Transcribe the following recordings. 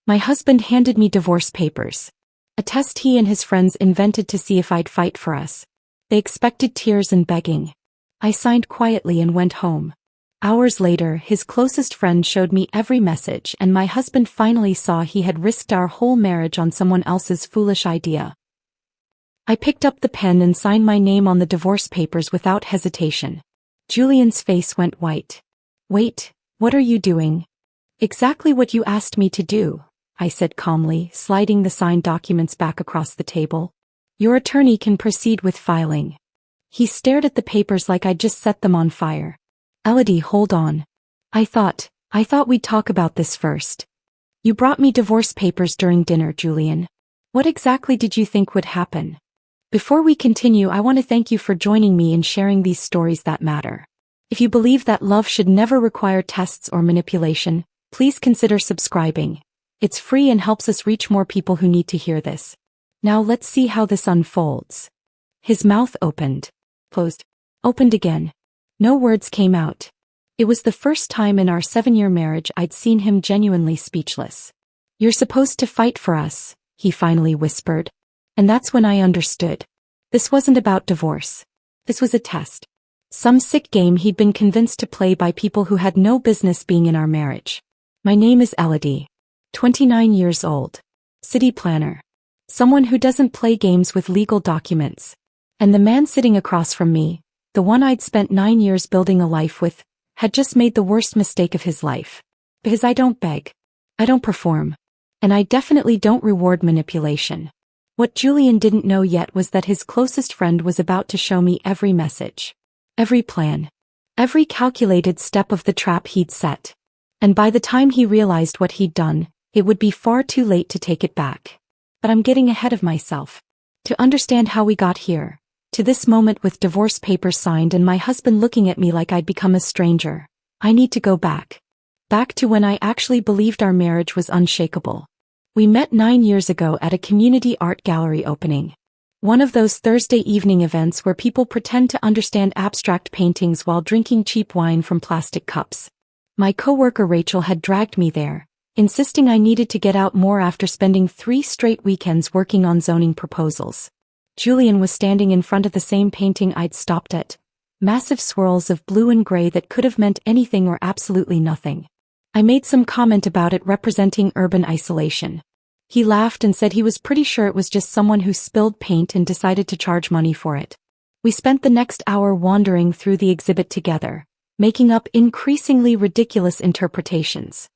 My husband handed me divorce papers. A test he and his friends invented to see if I'd fight for us. They expected tears and begging. I signed quietly and went home. Hours later, his closest friend showed me every message, and my husband finally saw he had risked our whole marriage on someone else's foolish idea. I picked up the pen and signed my name on the divorce papers without hesitation. Julian's face went white. "Wait, what are you doing?" "Exactly what you asked me to do," I said calmly, sliding the signed documents back across the table. "Your attorney can proceed with filing." He stared at the papers like I'd just set them on fire. "Elodie, hold on. I thought we'd talk about this first. You brought me divorce papers during dinner, Julian. What exactly did you think would happen? Before we continue, I want to thank you for joining me in sharing these stories that matter. If you believe that love should never require tests or manipulation, please consider subscribing. It's free and helps us reach more people who need to hear this. Now let's see how this unfolds." His mouth opened, closed, opened again. No words came out. It was the first time in our 7-year marriage I'd seen him genuinely speechless. "You're supposed to fight for us," he finally whispered. And that's when I understood. This wasn't about divorce. This was a test. Some sick game he'd been convinced to play by people who had no business being in our marriage. My name is Elodie. 29 years old. City planner. Someone who doesn't play games with legal documents. And the man sitting across from me, the one I'd spent 9 years building a life with, had just made the worst mistake of his life. Because I don't beg. I don't perform. And I definitely don't reward manipulation. What Julian didn't know yet was that his closest friend was about to show me every message. Every plan. Every calculated step of the trap he'd set. And by the time he realized what he'd done, it would be far too late to take it back. But I'm getting ahead of myself. To understand how we got here, to this moment with divorce papers signed and my husband looking at me like I'd become a stranger, I need to go back. Back to when I actually believed our marriage was unshakable. We met 9 years ago at a community art gallery opening. One of those Thursday evening events where people pretend to understand abstract paintings while drinking cheap wine from plastic cups. My coworker Rachel had dragged me there, insisting I needed to get out more after spending 3 straight weekends working on zoning proposals. Julian was standing in front of the same painting I'd stopped at. Massive swirls of blue and gray that could have meant anything or absolutely nothing. I made some comment about it representing urban isolation. He laughed and said he was pretty sure it was just someone who spilled paint and decided to charge money for it. We spent the next hour wandering through the exhibit together, making up increasingly ridiculous interpretations.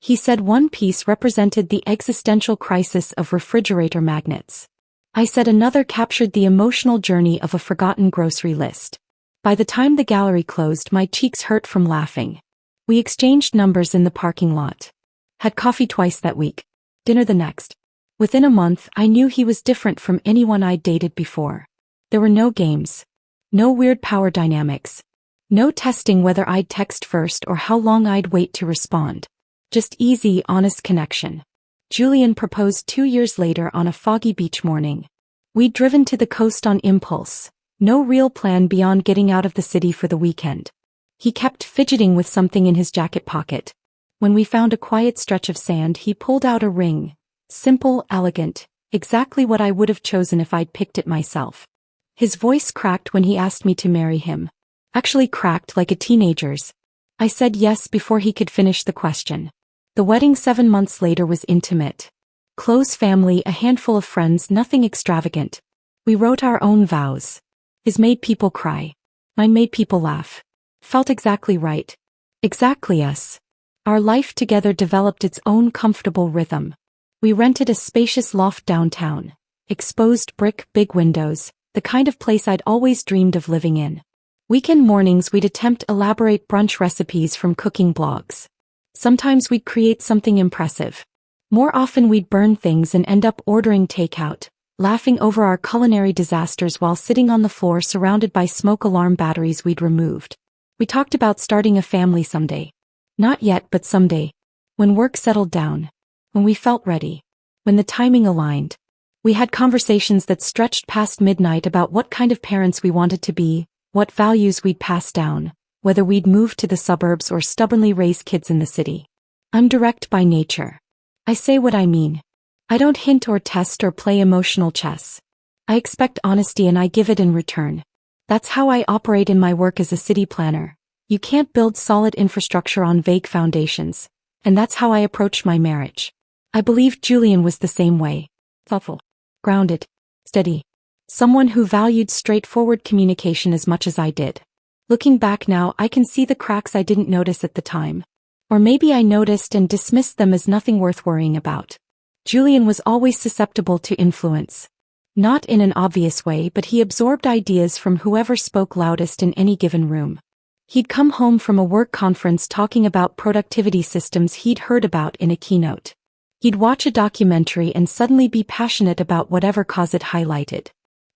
He said one piece represented the existential crisis of refrigerator magnets. I said another captured the emotional journey of a forgotten grocery list. By the time the gallery closed, my cheeks hurt from laughing. We exchanged numbers in the parking lot. Had coffee twice that week. Dinner the next. Within a month, I knew he was different from anyone I'd dated before. There were no games. No weird power dynamics. No testing whether I'd text first or how long I'd wait to respond. Just easy, honest connection. Julian proposed 2 years later on a foggy beach morning. We'd driven to the coast on impulse. No real plan beyond getting out of the city for the weekend. He kept fidgeting with something in his jacket pocket. When we found a quiet stretch of sand, he pulled out a ring. Simple, elegant, exactly what I would have chosen if I'd picked it myself. His voice cracked when he asked me to marry him. Actually cracked like a teenager's. I said yes before he could finish the question. The wedding 7 months later was intimate. Close family, a handful of friends, nothing extravagant. We wrote our own vows. His made people cry. Mine made people laugh. Felt exactly right. Exactly us. Our life together developed its own comfortable rhythm. We rented a spacious loft downtown. Exposed brick, big windows, the kind of place I'd always dreamed of living in. Weekend mornings we'd attempt elaborate brunch recipes from cooking blogs. Sometimes we'd create something impressive. More often we'd burn things and end up ordering takeout, laughing over our culinary disasters while sitting on the floor surrounded by smoke alarm batteries we'd removed. We talked about starting a family someday. Not yet, but someday. When work settled down. When we felt ready. When the timing aligned. We had conversations that stretched past midnight about what kind of parents we wanted to be, what values we'd pass down, whether we'd move to the suburbs or stubbornly raise kids in the city. I'm direct by nature. I say what I mean. I don't hint or test or play emotional chess. I expect honesty and I give it in return. That's how I operate in my work as a city planner. You can't build solid infrastructure on vague foundations. And that's how I approach my marriage. I believe Julian was the same way. Thoughtful. Grounded. Steady. Someone who valued straightforward communication as much as I did. Looking back now, I can see the cracks I didn't notice at the time. Or maybe I noticed and dismissed them as nothing worth worrying about. Julian was always susceptible to influence. Not in an obvious way, but he absorbed ideas from whoever spoke loudest in any given room. He'd come home from a work conference talking about productivity systems he'd heard about in a keynote. He'd watch a documentary and suddenly be passionate about whatever cause it highlighted.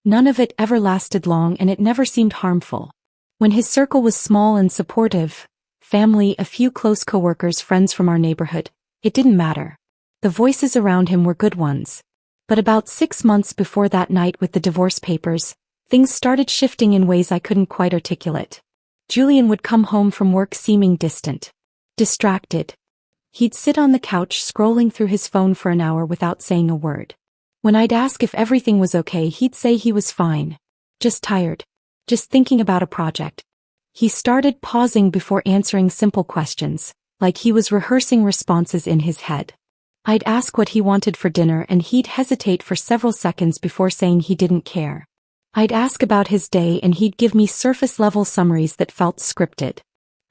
None of it ever lasted long and it never seemed harmful. When his circle was small and supportive, family, a few close coworkers, friends from our neighborhood, it didn't matter. The voices around him were good ones. But about 6 months before that night with the divorce papers, things started shifting in ways I couldn't quite articulate. Julian would come home from work seeming distant. Distracted. He'd sit on the couch scrolling through his phone for an hour without saying a word. When I'd ask if everything was okay, he'd say he was fine. Just tired. Just thinking about a project. He started pausing before answering simple questions, like he was rehearsing responses in his head. I'd ask what he wanted for dinner and he'd hesitate for several seconds before saying he didn't care. I'd ask about his day and he'd give me surface-level summaries that felt scripted.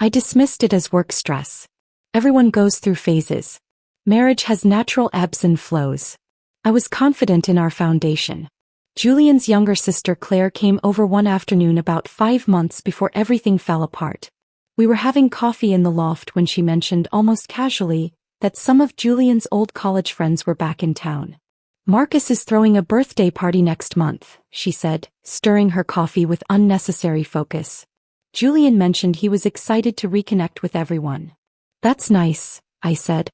I dismissed it as work stress. Everyone goes through phases. Marriage has natural ebbs and flows. I was confident in our foundation. Julian's younger sister Claire came over one afternoon about 5 months before everything fell apart. We were having coffee in the loft when she mentioned almost casually that some of Julian's old college friends were back in town. Marcus is throwing a birthday party next month, she said, stirring her coffee with unnecessary focus. Julian mentioned he was excited to reconnect with everyone. That's nice, I said.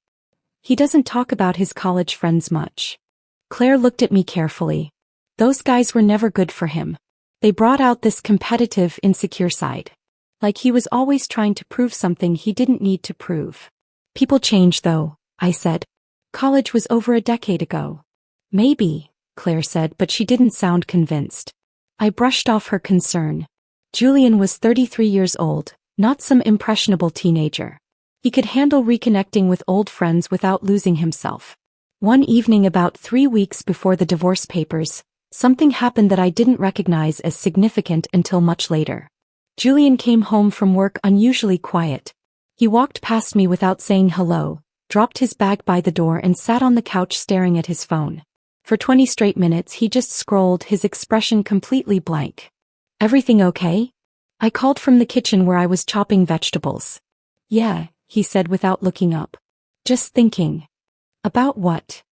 He doesn't talk about his college friends much. Claire looked at me carefully. Those guys were never good for him. They brought out this competitive, insecure side. Like he was always trying to prove something he didn't need to prove. People change though, I said. College was over a decade ago. Maybe, Claire said, but she didn't sound convinced. I brushed off her concern. Julian was 33 years old, not some impressionable teenager. He could handle reconnecting with old friends without losing himself. One evening about 3 weeks before the divorce papers, something happened that I didn't recognize as significant until much later. Julian came home from work unusually quiet. He walked past me without saying hello, dropped his bag by the door and sat on the couch staring at his phone. For 20 straight minutes he just scrolled, his expression completely blank. Everything okay? I called from the kitchen where I was chopping vegetables. Yeah, he said without looking up. Just thinking. About what?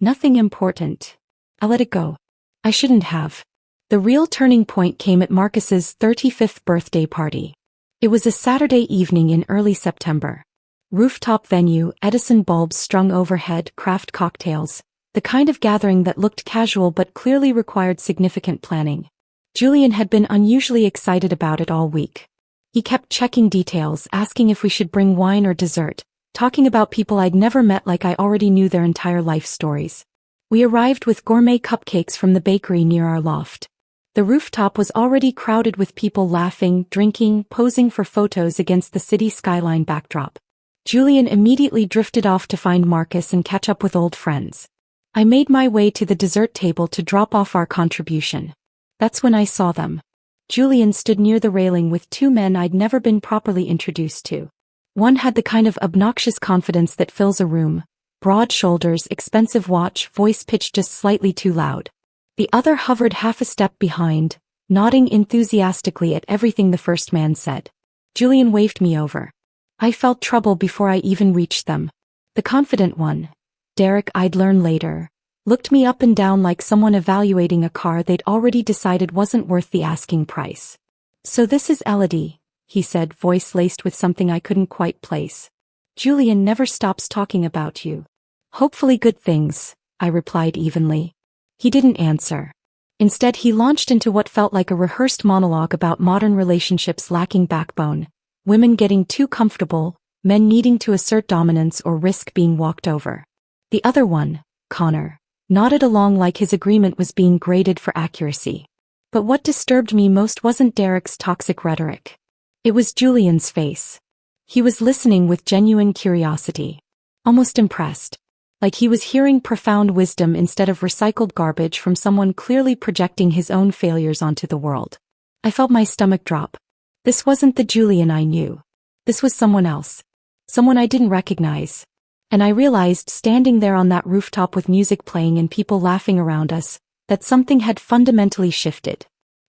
Nothing important. I let it go. I shouldn't have. The real turning point came at Marcus's 35th birthday party. It was a Saturday evening in early September. Rooftop venue, Edison bulbs strung overhead, craft cocktails, the kind of gathering that looked casual but clearly required significant planning. Julian had been unusually excited about it all week. He kept checking details, asking if we should bring wine or dessert, talking about people I'd never met like I already knew their entire life stories. We arrived with gourmet cupcakes from the bakery near our loft. The rooftop was already crowded with people laughing, drinking, posing for photos against the city skyline backdrop. Julian immediately drifted off to find Marcus and catch up with old friends. I made my way to the dessert table to drop off our contribution. That's when I saw them. Julian stood near the railing with 2 men I'd never been properly introduced to. One had the kind of obnoxious confidence that fills a room. Broad shoulders, expensive watch, voice pitched just slightly too loud. The other hovered half a step behind, nodding enthusiastically at everything the first man said. Julian waved me over. I felt trouble before I even reached them. The confident one, Derek, I'd learn later, looked me up and down like someone evaluating a car they'd already decided wasn't worth the asking price. So this is Elodie, he said, voice laced with something I couldn't quite place. Julian never stops talking about you. Hopefully good things, I replied evenly. He didn't answer. Instead he launched into what felt like a rehearsed monologue about modern relationships lacking backbone, women getting too comfortable, men needing to assert dominance or risk being walked over. The other one, Connor, nodded along like his agreement was being graded for accuracy. But what disturbed me most wasn't Derek's toxic rhetoric. It was Julian's face. He was listening with genuine curiosity. Almost impressed. Like he was hearing profound wisdom instead of recycled garbage from someone clearly projecting his own failures onto the world. I felt my stomach drop. This wasn't the Julian I knew. This was someone else. Someone I didn't recognize. And I realized, standing there on that rooftop with music playing and people laughing around us, that something had fundamentally shifted.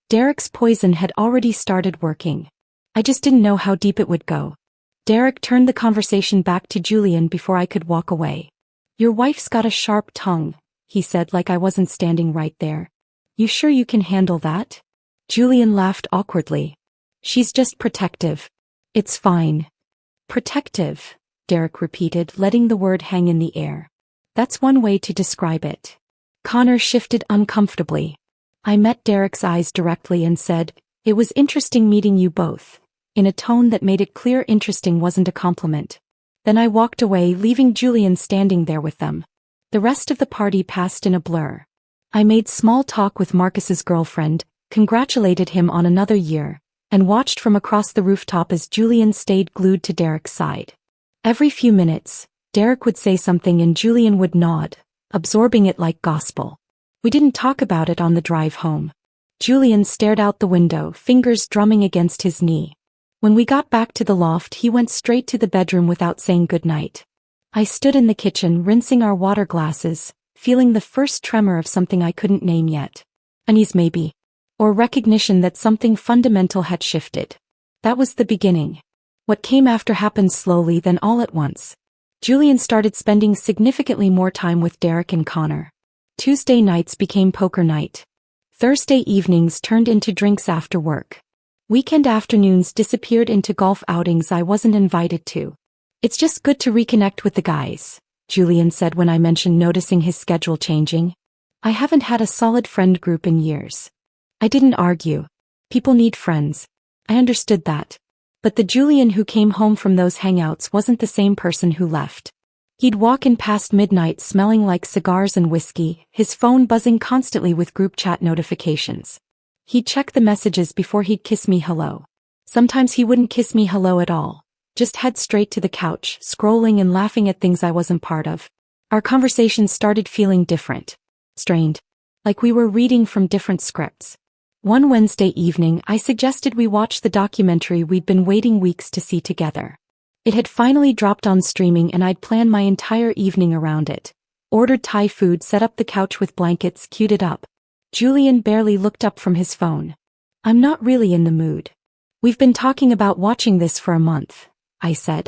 Derek's poison had already started working. I just didn't know how deep it would go. Derek turned the conversation back to Julian before I could walk away. "Your wife's got a sharp tongue," he said like I wasn't standing right there. "You sure you can handle that?" Julian laughed awkwardly. "She's just protective. It's fine." "Protective," Derek repeated, letting the word hang in the air. "That's one way to describe it." Connor shifted uncomfortably. I met Derek's eyes directly and said, "It was interesting meeting you both," in a tone that made it clear interesting wasn't a compliment. Then I walked away, leaving Julian standing there with them. The rest of the party passed in a blur. I made small talk with Marcus's girlfriend, congratulated him on another year, and watched from across the rooftop as Julian stayed glued to Derek's side. Every few minutes, Derek would say something and Julian would nod, absorbing it like gospel. We didn't talk about it on the drive home. Julian stared out the window, fingers drumming against his knee. When we got back to the loft, he went straight to the bedroom without saying goodnight. I stood in the kitchen, rinsing our water glasses, feeling the first tremor of something I couldn't name yet. Unease maybe. Or recognition that something fundamental had shifted. That was the beginning. What came after happened slowly, then all at once. Julian started spending significantly more time with Derek and Connor. Tuesday nights became poker night. Thursday evenings turned into drinks after work. Weekend afternoons disappeared into golf outings I wasn't invited to. "It's just good to reconnect with the guys," Julian said when I mentioned noticing his schedule changing. "I haven't had a solid friend group in years." I didn't argue. People need friends. I understood that. But the Julian who came home from those hangouts wasn't the same person who left. He'd walk in past midnight smelling like cigars and whiskey, his phone buzzing constantly with group chat notifications. He'd check the messages before he'd kiss me hello. Sometimes he wouldn't kiss me hello at all. Just head straight to the couch, scrolling and laughing at things I wasn't part of. Our conversations started feeling different. Strained. Like we were reading from different scripts. One Wednesday evening, I suggested we watch the documentary we'd been waiting weeks to see together. It had finally dropped on streaming and I'd planned my entire evening around it. Ordered Thai food, set up the couch with blankets, queued it up. Julian barely looked up from his phone. "I'm not really in the mood. We've been talking about watching this for a month," I said.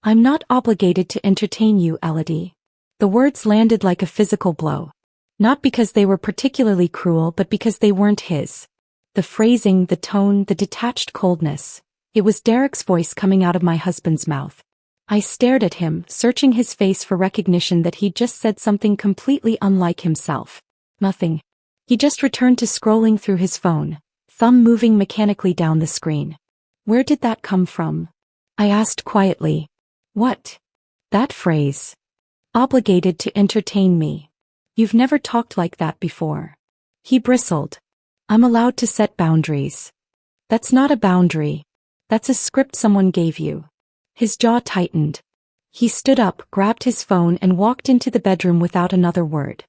"I'm not obligated to entertain you, Elodie." The words landed like a physical blow. Not because they were particularly cruel, but because they weren't his. The phrasing, the tone, the detached coldness. It was Derek's voice coming out of my husband's mouth. I stared at him, searching his face for recognition that he'd just said something completely unlike himself. Nothing. He just returned to scrolling through his phone, thumb moving mechanically down the screen. "Where did that come from?" I asked quietly. "What?" "That phrase. Obligated to entertain me. You've never talked like that before." He bristled. "I'm allowed to set boundaries." "That's not a boundary. That's a script someone gave you." His jaw tightened. He stood up, grabbed his phone and walked into the bedroom without another word.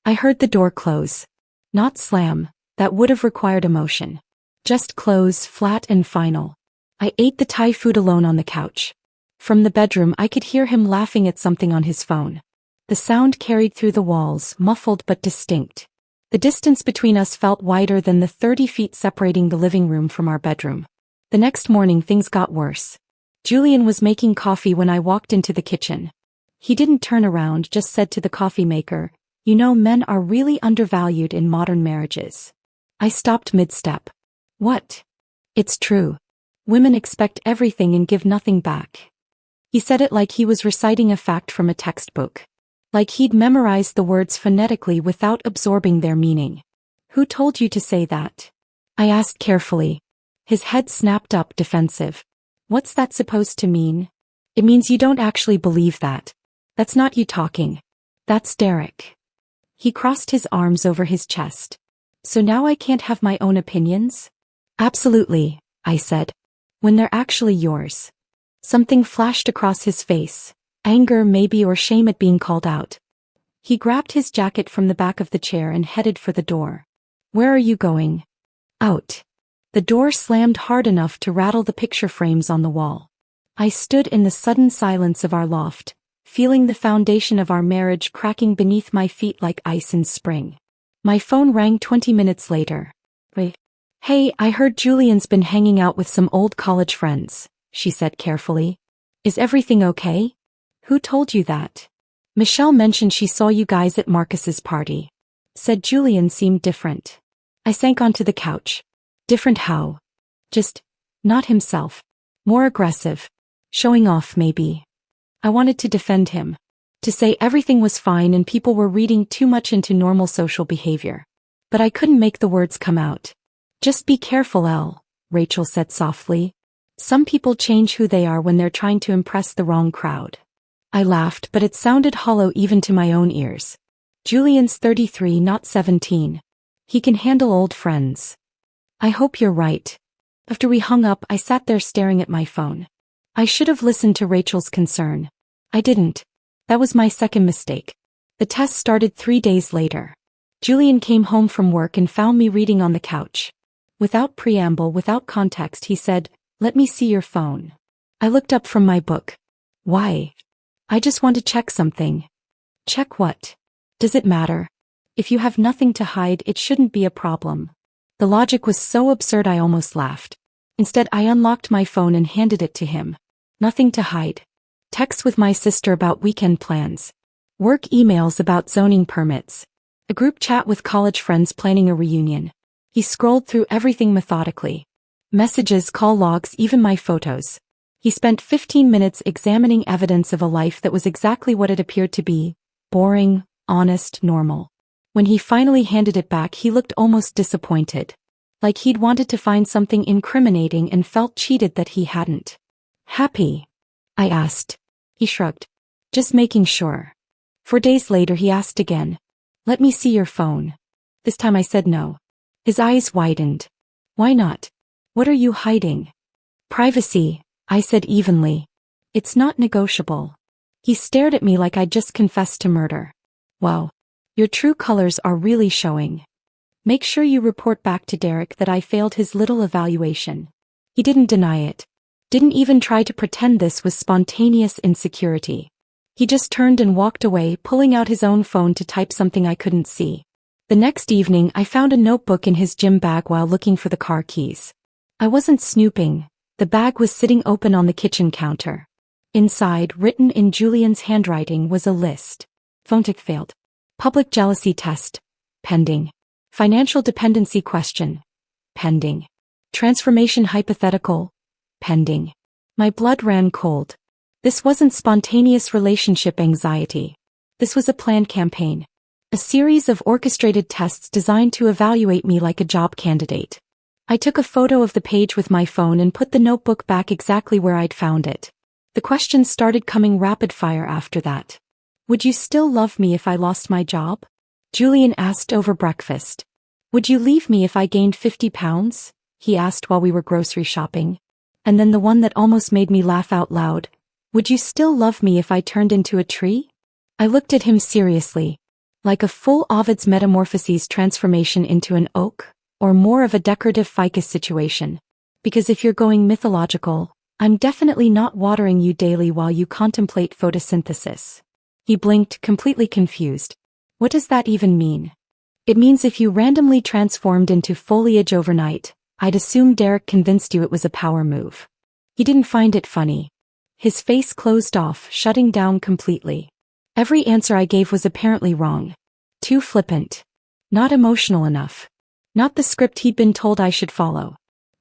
I heard the door close. Not slam, that would have required emotion. Just close, flat and final. I ate the Thai food alone on the couch. From the bedroom I could hear him laughing at something on his phone. The sound carried through the walls, muffled but distinct. The distance between us felt wider than the 30 feet separating the living room from our bedroom. The next morning things got worse. Julian was making coffee when I walked into the kitchen. He didn't turn around, just said to the coffee maker, "You know, men are really undervalued in modern marriages." I stopped mid-step. "What?" "It's true. Women expect everything and give nothing back." He said it like he was reciting a fact from a textbook. Like he'd memorized the words phonetically without absorbing their meaning. "Who told you to say that?" I asked carefully. His head snapped up, defensive. "What's that supposed to mean?" "It means you don't actually believe that. That's not you talking. That's Derek. He crossed his arms over his chest. So now I can't have my own opinions? Absolutely, I said. When they're actually yours. Something flashed across his face. Anger maybe, or shame at being called out. He grabbed his jacket from the back of the chair and headed for the door. Where are you going? Out. The door slammed hard enough to rattle the picture frames on the wall. I stood in the sudden silence of our loft, feeling the foundation of our marriage cracking beneath my feet like ice in spring. My phone rang 20 minutes later. Hey, I heard Julian's been hanging out with some old college friends, she said carefully. Is everything okay? Who told you that? Michelle mentioned she saw you guys at Marcus's party. Said Julian seemed different. I sank onto the couch. Different how? Just, not himself. More aggressive. Showing off maybe. I wanted to defend him. To say everything was fine and people were reading too much into normal social behavior. But I couldn't make the words come out. Just be careful, Elle, Rachel said softly. Some people change who they are when they're trying to impress the wrong crowd. I laughed, but it sounded hollow even to my own ears. Julian's 33, not 17. He can handle old friends. I hope you're right. After we hung up, I sat there staring at my phone. I should have listened to Rachel's concern. I didn't. That was my second mistake. The test started 3 days later. Julian came home from work and found me reading on the couch. Without preamble, without context, he said, "Let me see your phone." I looked up from my book. Why? I just want to check something. Check what? Does it matter? If you have nothing to hide, it shouldn't be a problem. The logic was so absurd I almost laughed. Instead, I unlocked my phone and handed it to him. Nothing to hide. Texts with my sister about weekend plans. Work emails about zoning permits. A group chat with college friends planning a reunion. He scrolled through everything methodically. Messages, call logs, even my photos. He spent 15 minutes examining evidence of a life that was exactly what it appeared to be. Boring, honest, normal. When he finally handed it back, he looked almost disappointed. Like he'd wanted to find something incriminating and felt cheated that he hadn't. Happy? I asked. He shrugged. Just making sure. 4 days later he asked again. Let me see your phone. This time I said no. His eyes widened. Why not? What are you hiding? Privacy, I said evenly. It's not negotiable. He stared at me like I'd just confessed to murder. Wow. Your true colors are really showing. Make sure you report back to Derek that I failed his little evaluation. He didn't deny it. Didn't even try to pretend this was spontaneous insecurity. He just turned and walked away, pulling out his own phone to type something I couldn't see. The next evening, I found a notebook in his gym bag while looking for the car keys. I wasn't snooping. The bag was sitting open on the kitchen counter. Inside, written in Julian's handwriting, was a list. Phone tick failed. Public jealousy test. Pending. Financial dependency question. Pending. Transformation hypothetical. Pending. My blood ran cold. This wasn't spontaneous relationship anxiety. This was a planned campaign. A series of orchestrated tests designed to evaluate me like a job candidate. I took a photo of the page with my phone and put the notebook back exactly where I'd found it. The questions started coming rapid fire after that. Would you still love me if I lost my job? Julian asked over breakfast. Would you leave me if I gained 50 pounds? He asked while we were grocery shopping. And then the one that almost made me laugh out loud. Would you still love me if I turned into a tree? I looked at him seriously. Like a full Ovid's Metamorphoses transformation into an oak, or more of a decorative ficus situation. Because if you're going mythological, I'm definitely not watering you daily while you contemplate photosynthesis. He blinked, completely confused. What does that even mean? It means if you randomly transformed into foliage overnight, I'd assume Derek convinced you it was a power move. He didn't find it funny. His face closed off, shutting down completely. Every answer I gave was apparently wrong. Too flippant. Not emotional enough. Not the script he'd been told I should follow.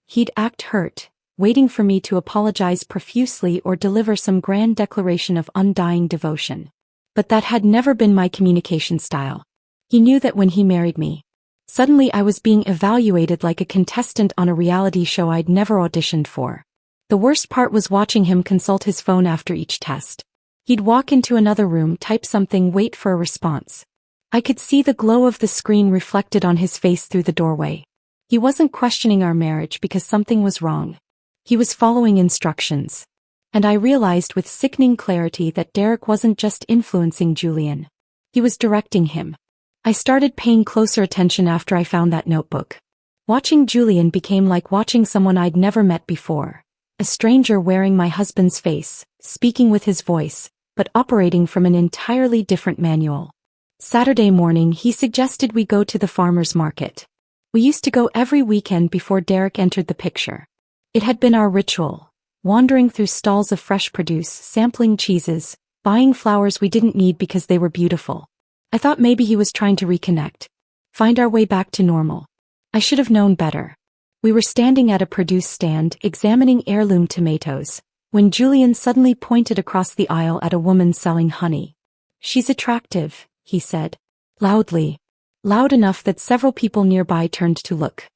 He'd act hurt, waiting for me to apologize profusely or deliver some grand declaration of undying devotion. But that had never been my communication style. He knew that when he married me. Suddenly I was being evaluated like a contestant on a reality show I'd never auditioned for. The worst part was watching him consult his phone after each test. He'd walk into another room, type something, wait for a response. I could see the glow of the screen reflected on his face through the doorway. He wasn't questioning our marriage because something was wrong. He was following instructions. And I realized with sickening clarity that Derek wasn't just influencing Julian. He was directing him. I started paying closer attention after I found that notebook. Watching Julian became like watching someone I'd never met before. A stranger wearing my husband's face, speaking with his voice, but operating from an entirely different manual. Saturday morning he suggested we go to the farmer's market. We used to go every weekend before Derek entered the picture. It had been our ritual, wandering through stalls of fresh produce, sampling cheeses, buying flowers we didn't need because they were beautiful. I thought maybe he was trying to reconnect, find our way back to normal. I should have known better. We were standing at a produce stand, examining heirloom tomatoes, when Julian suddenly pointed across the aisle at a woman selling honey. "She's attractive," he said, loudly. Loud enough that several people nearby turned to look.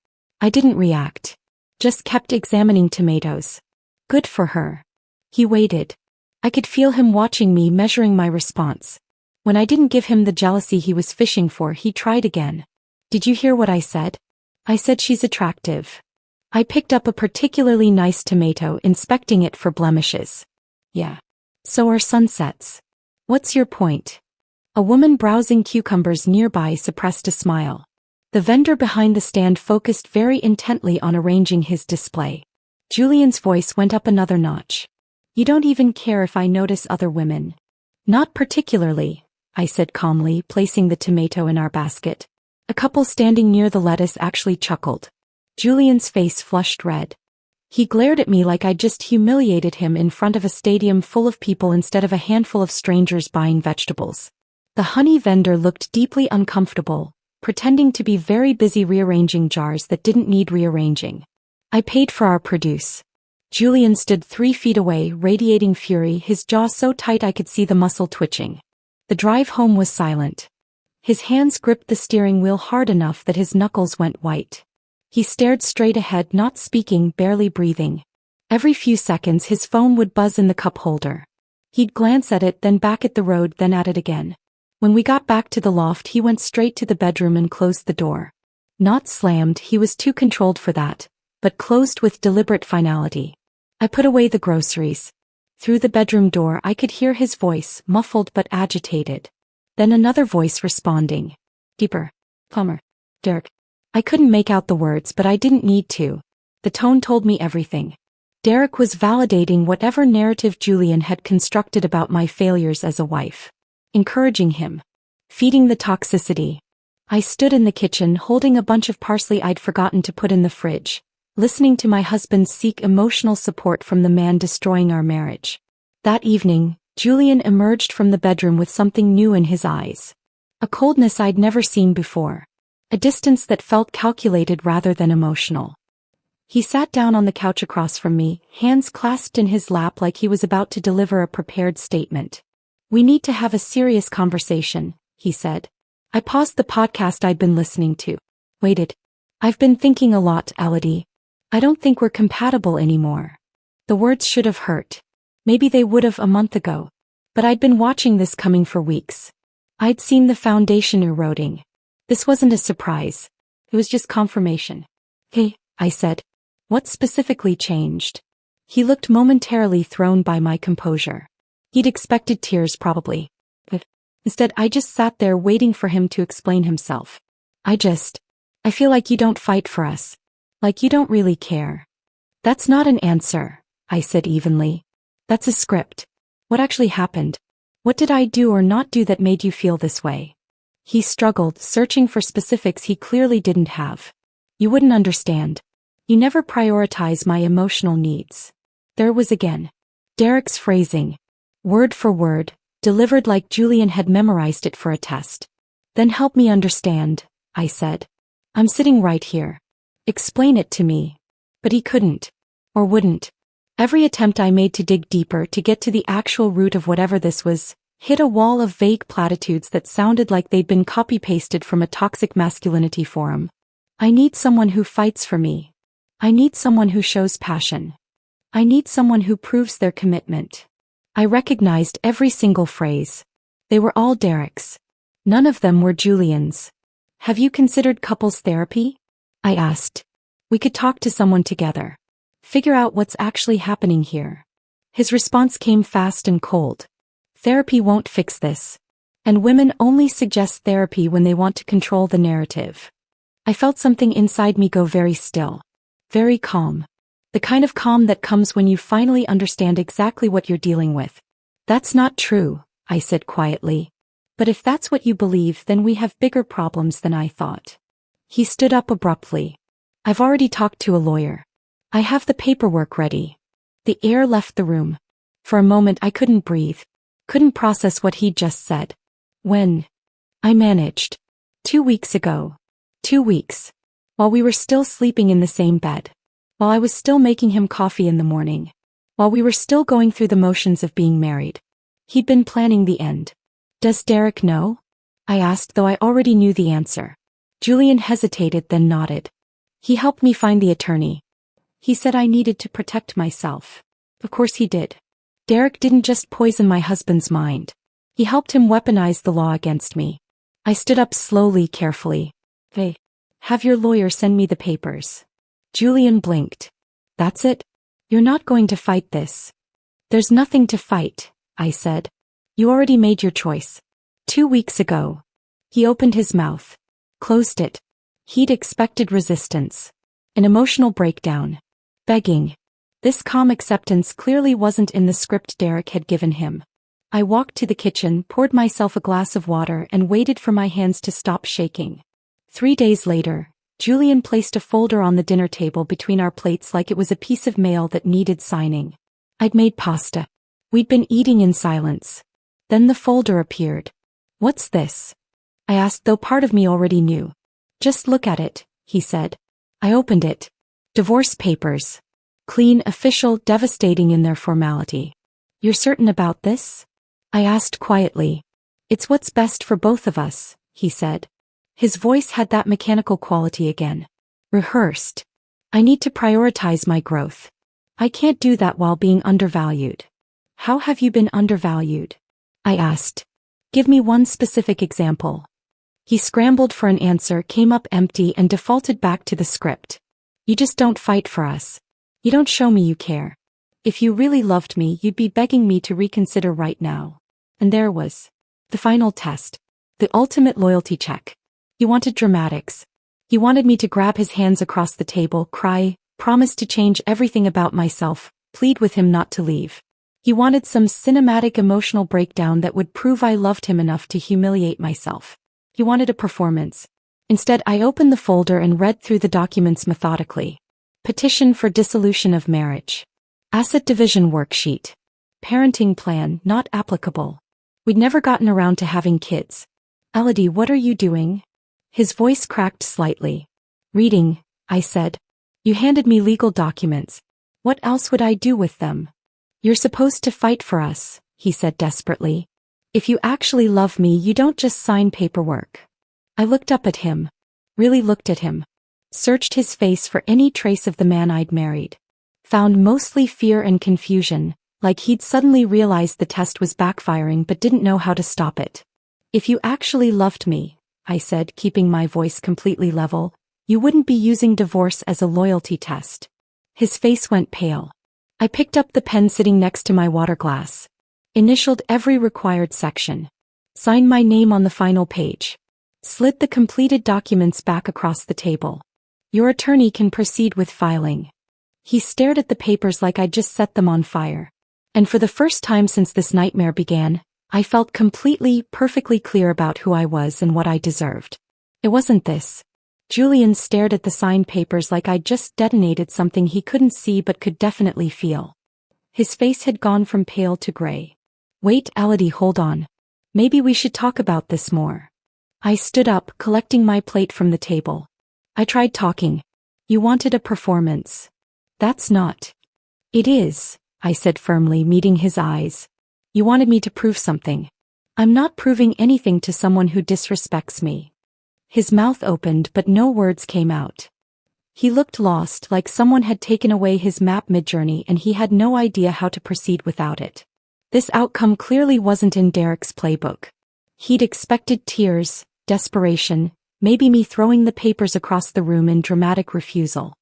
I didn't react. Just kept examining tomatoes. Good for her. He waited. I could feel him watching me, measuring my response. When I didn't give him the jealousy he was fishing for, he tried again. "Did you hear what I said?" "I said she's attractive." I picked up a particularly nice tomato, inspecting it for blemishes. "Yeah. So are sunsets. What's your point?" A woman browsing cucumbers nearby suppressed a smile. The vendor behind the stand focused very intently on arranging his display. Julian's voice went up another notch. "You don't even care if I notice other women." "Not particularly," I said calmly, placing the tomato in our basket. A couple standing near the lettuce actually chuckled. Julian's face flushed red. He glared at me like I'd just humiliated him in front of a stadium full of people instead of a handful of strangers buying vegetables. The honey vendor looked deeply uncomfortable, pretending to be very busy rearranging jars that didn't need rearranging. I paid for our produce. Julian stood 3 feet away, radiating fury, his jaw so tight I could see the muscle twitching. The drive home was silent. His hands gripped the steering wheel hard enough that his knuckles went white. He stared straight ahead, not speaking, barely breathing. Every few seconds his phone would buzz in the cup holder. He'd glance at it, then back at the road, then at it again. When we got back to the loft, he went straight to the bedroom and closed the door. Not slammed, he was too controlled for that, but closed with deliberate finality. I put away the groceries. Through the bedroom door I could hear his voice, muffled but agitated. Then another voice responding. Deeper. Calmer. Derek. I couldn't make out the words, but I didn't need to. The tone told me everything. Derek was validating whatever narrative Julian had constructed about my failures as a wife. Encouraging him. Feeding the toxicity. I stood in the kitchen holding a bunch of parsley I'd forgotten to put in the fridge, listening to my husband seek emotional support from the man destroying our marriage. That evening, Julian emerged from the bedroom with something new in his eyes. A coldness I'd never seen before. A distance that felt calculated rather than emotional. He sat down on the couch across from me, hands clasped in his lap like he was about to deliver a prepared statement. "We need to have a serious conversation," he said. I paused the podcast I'd been listening to. Waited. "I've been thinking a lot, Elodie. I don't think we're compatible anymore." The words should have hurt. Maybe they would have a month ago. But I'd been watching this coming for weeks. I'd seen the foundation eroding. This wasn't a surprise. It was just confirmation. "Hey," I said. "What specifically changed?" He looked momentarily thrown by my composure. He'd expected tears probably. But instead I just sat there waiting for him to explain himself. I feel like you don't fight for us. Like you don't really care." "That's not an answer," I said evenly. "That's a script. What actually happened? What did I do or not do that made you feel this way?" He struggled, searching for specifics he clearly didn't have. "You wouldn't understand. You never prioritize my emotional needs." There was again. Derek's phrasing. Word for word, delivered like Julian had memorized it for a test. "Then help me understand," I said. "I'm sitting right here. Explain it to me." But he couldn't. Or wouldn't. Every attempt I made to dig deeper, to get to the actual root of whatever this was, hit a wall of vague platitudes that sounded like they'd been copy-pasted from a toxic masculinity forum. "I need someone who fights for me. I need someone who shows passion. I need someone who proves their commitment." I recognized every single phrase. They were all Derek's. None of them were Julian's. Have you considered couples therapy? I asked. We could talk to someone together. Figure out what's actually happening here. His response came fast and cold. Therapy won't fix this. And women only suggest therapy when they want to control the narrative. I felt something inside me go very still. Very calm. The kind of calm that comes when you finally understand exactly what you're dealing with. That's not true, I said quietly. But if that's what you believe, then we have bigger problems than I thought. He stood up abruptly. I've already talked to a lawyer. I have the paperwork ready. The air left the room. For a moment I couldn't breathe. Couldn't process what he'd just said. When? I managed. 2 weeks ago. 2 weeks. While we were still sleeping in the same bed. While I was still making him coffee in the morning. While we were still going through the motions of being married. He'd been planning the end. Does Derek know? I asked, though I already knew the answer. Julian hesitated, then nodded. He helped me find the attorney. He said I needed to protect myself. Of course he did. Derek didn't just poison my husband's mind. He helped him weaponize the law against me. I stood up slowly, carefully. Hey, have your lawyer send me the papers. Julian blinked. That's it? You're not going to fight this. There's nothing to fight, I said. You already made your choice. 2 weeks ago. He opened his mouth. Closed it. He'd expected resistance. An emotional breakdown. Begging. This calm acceptance clearly wasn't in the script Derek had given him. I walked to the kitchen, poured myself a glass of water, and waited for my hands to stop shaking. 3 days later, Julian placed a folder on the dinner table between our plates like it was a piece of mail that needed signing. I'd made pasta. We'd been eating in silence. Then the folder appeared. What's this? I asked, though part of me already knew. Just look at it, he said. I opened it. Divorce papers. Clean, official, devastating in their formality. You're certain about this? I asked quietly. It's what's best for both of us, he said. His voice had that mechanical quality again. Rehearsed. I need to prioritize my growth. I can't do that while being undervalued. How have you been undervalued? I asked. Give me one specific example. He scrambled for an answer, came up empty, and defaulted back to the script. You just don't fight for us. You don't show me you care. If you really loved me, you'd be begging me to reconsider right now. And there was the final test. The ultimate loyalty check. He wanted dramatics. He wanted me to grab his hands across the table, cry, promise to change everything about myself, plead with him not to leave. He wanted some cinematic emotional breakdown that would prove I loved him enough to humiliate myself. He wanted a performance. Instead, I opened the folder and read through the documents methodically. Petition for dissolution of marriage. Asset division worksheet. Parenting plan not applicable. We'd never gotten around to having kids. Elodie, what are you doing? His voice cracked slightly. Reading, I said. You handed me legal documents. What else would I do with them? You're supposed to fight for us, he said desperately. If you actually love me, you don't just sign paperwork. I looked up at him. Really looked at him. Searched his face for any trace of the man I'd married. Found mostly fear and confusion, like he'd suddenly realized the test was backfiring but didn't know how to stop it. If you actually loved me, I said, keeping my voice completely level, you wouldn't be using divorce as a loyalty test. His face went pale. I picked up the pen sitting next to my water glass. Initialed every required section. Signed my name on the final page. Slid the completed documents back across the table. Your attorney can proceed with filing. He stared at the papers like I'd just set them on fire. And for the first time since this nightmare began, I felt completely, perfectly clear about who I was and what I deserved. It wasn't this. Julian stared at the signed papers like I'd just detonated something he couldn't see but could definitely feel. His face had gone from pale to gray. Wait, Elodie, hold on. Maybe we should talk about this more. I stood up, collecting my plate from the table. I tried talking. You wanted a performance. That's not. It is, I said firmly, meeting his eyes. You wanted me to prove something. I'm not proving anything to someone who disrespects me. His mouth opened but no words came out. He looked lost, like someone had taken away his map mid-journey and he had no idea how to proceed without it. This outcome clearly wasn't in Derek's playbook. He'd expected tears, desperation, maybe me throwing the papers across the room in dramatic refusal.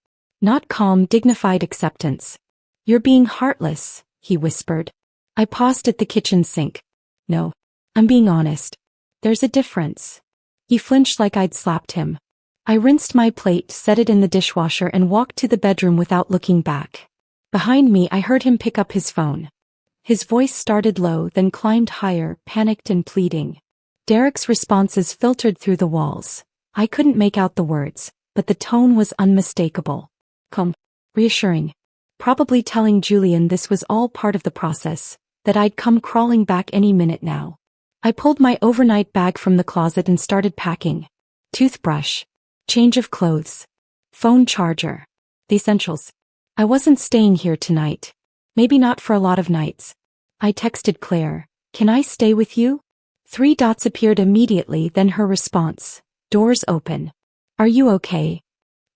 Not calm, dignified acceptance. "You're being heartless," he whispered. I paused at the kitchen sink. "No. I'm being honest. There's a difference." He flinched like I'd slapped him. I rinsed my plate, set it in the dishwasher, and walked to the bedroom without looking back. Behind me, I heard him pick up his phone. His voice started low, then climbed higher, panicked and pleading. Derek's responses filtered through the walls. I couldn't make out the words, but the tone was unmistakable. Calm, reassuring. Probably telling Julian this was all part of the process, that I'd come crawling back any minute now. I pulled my overnight bag from the closet and started packing. Toothbrush. Change of clothes. Phone charger. The essentials. I wasn't staying here tonight. Maybe not for a lot of nights. I texted Claire, "Can I stay with you?" 3 dots appeared immediately, then her response, "Doors open. Are you okay?"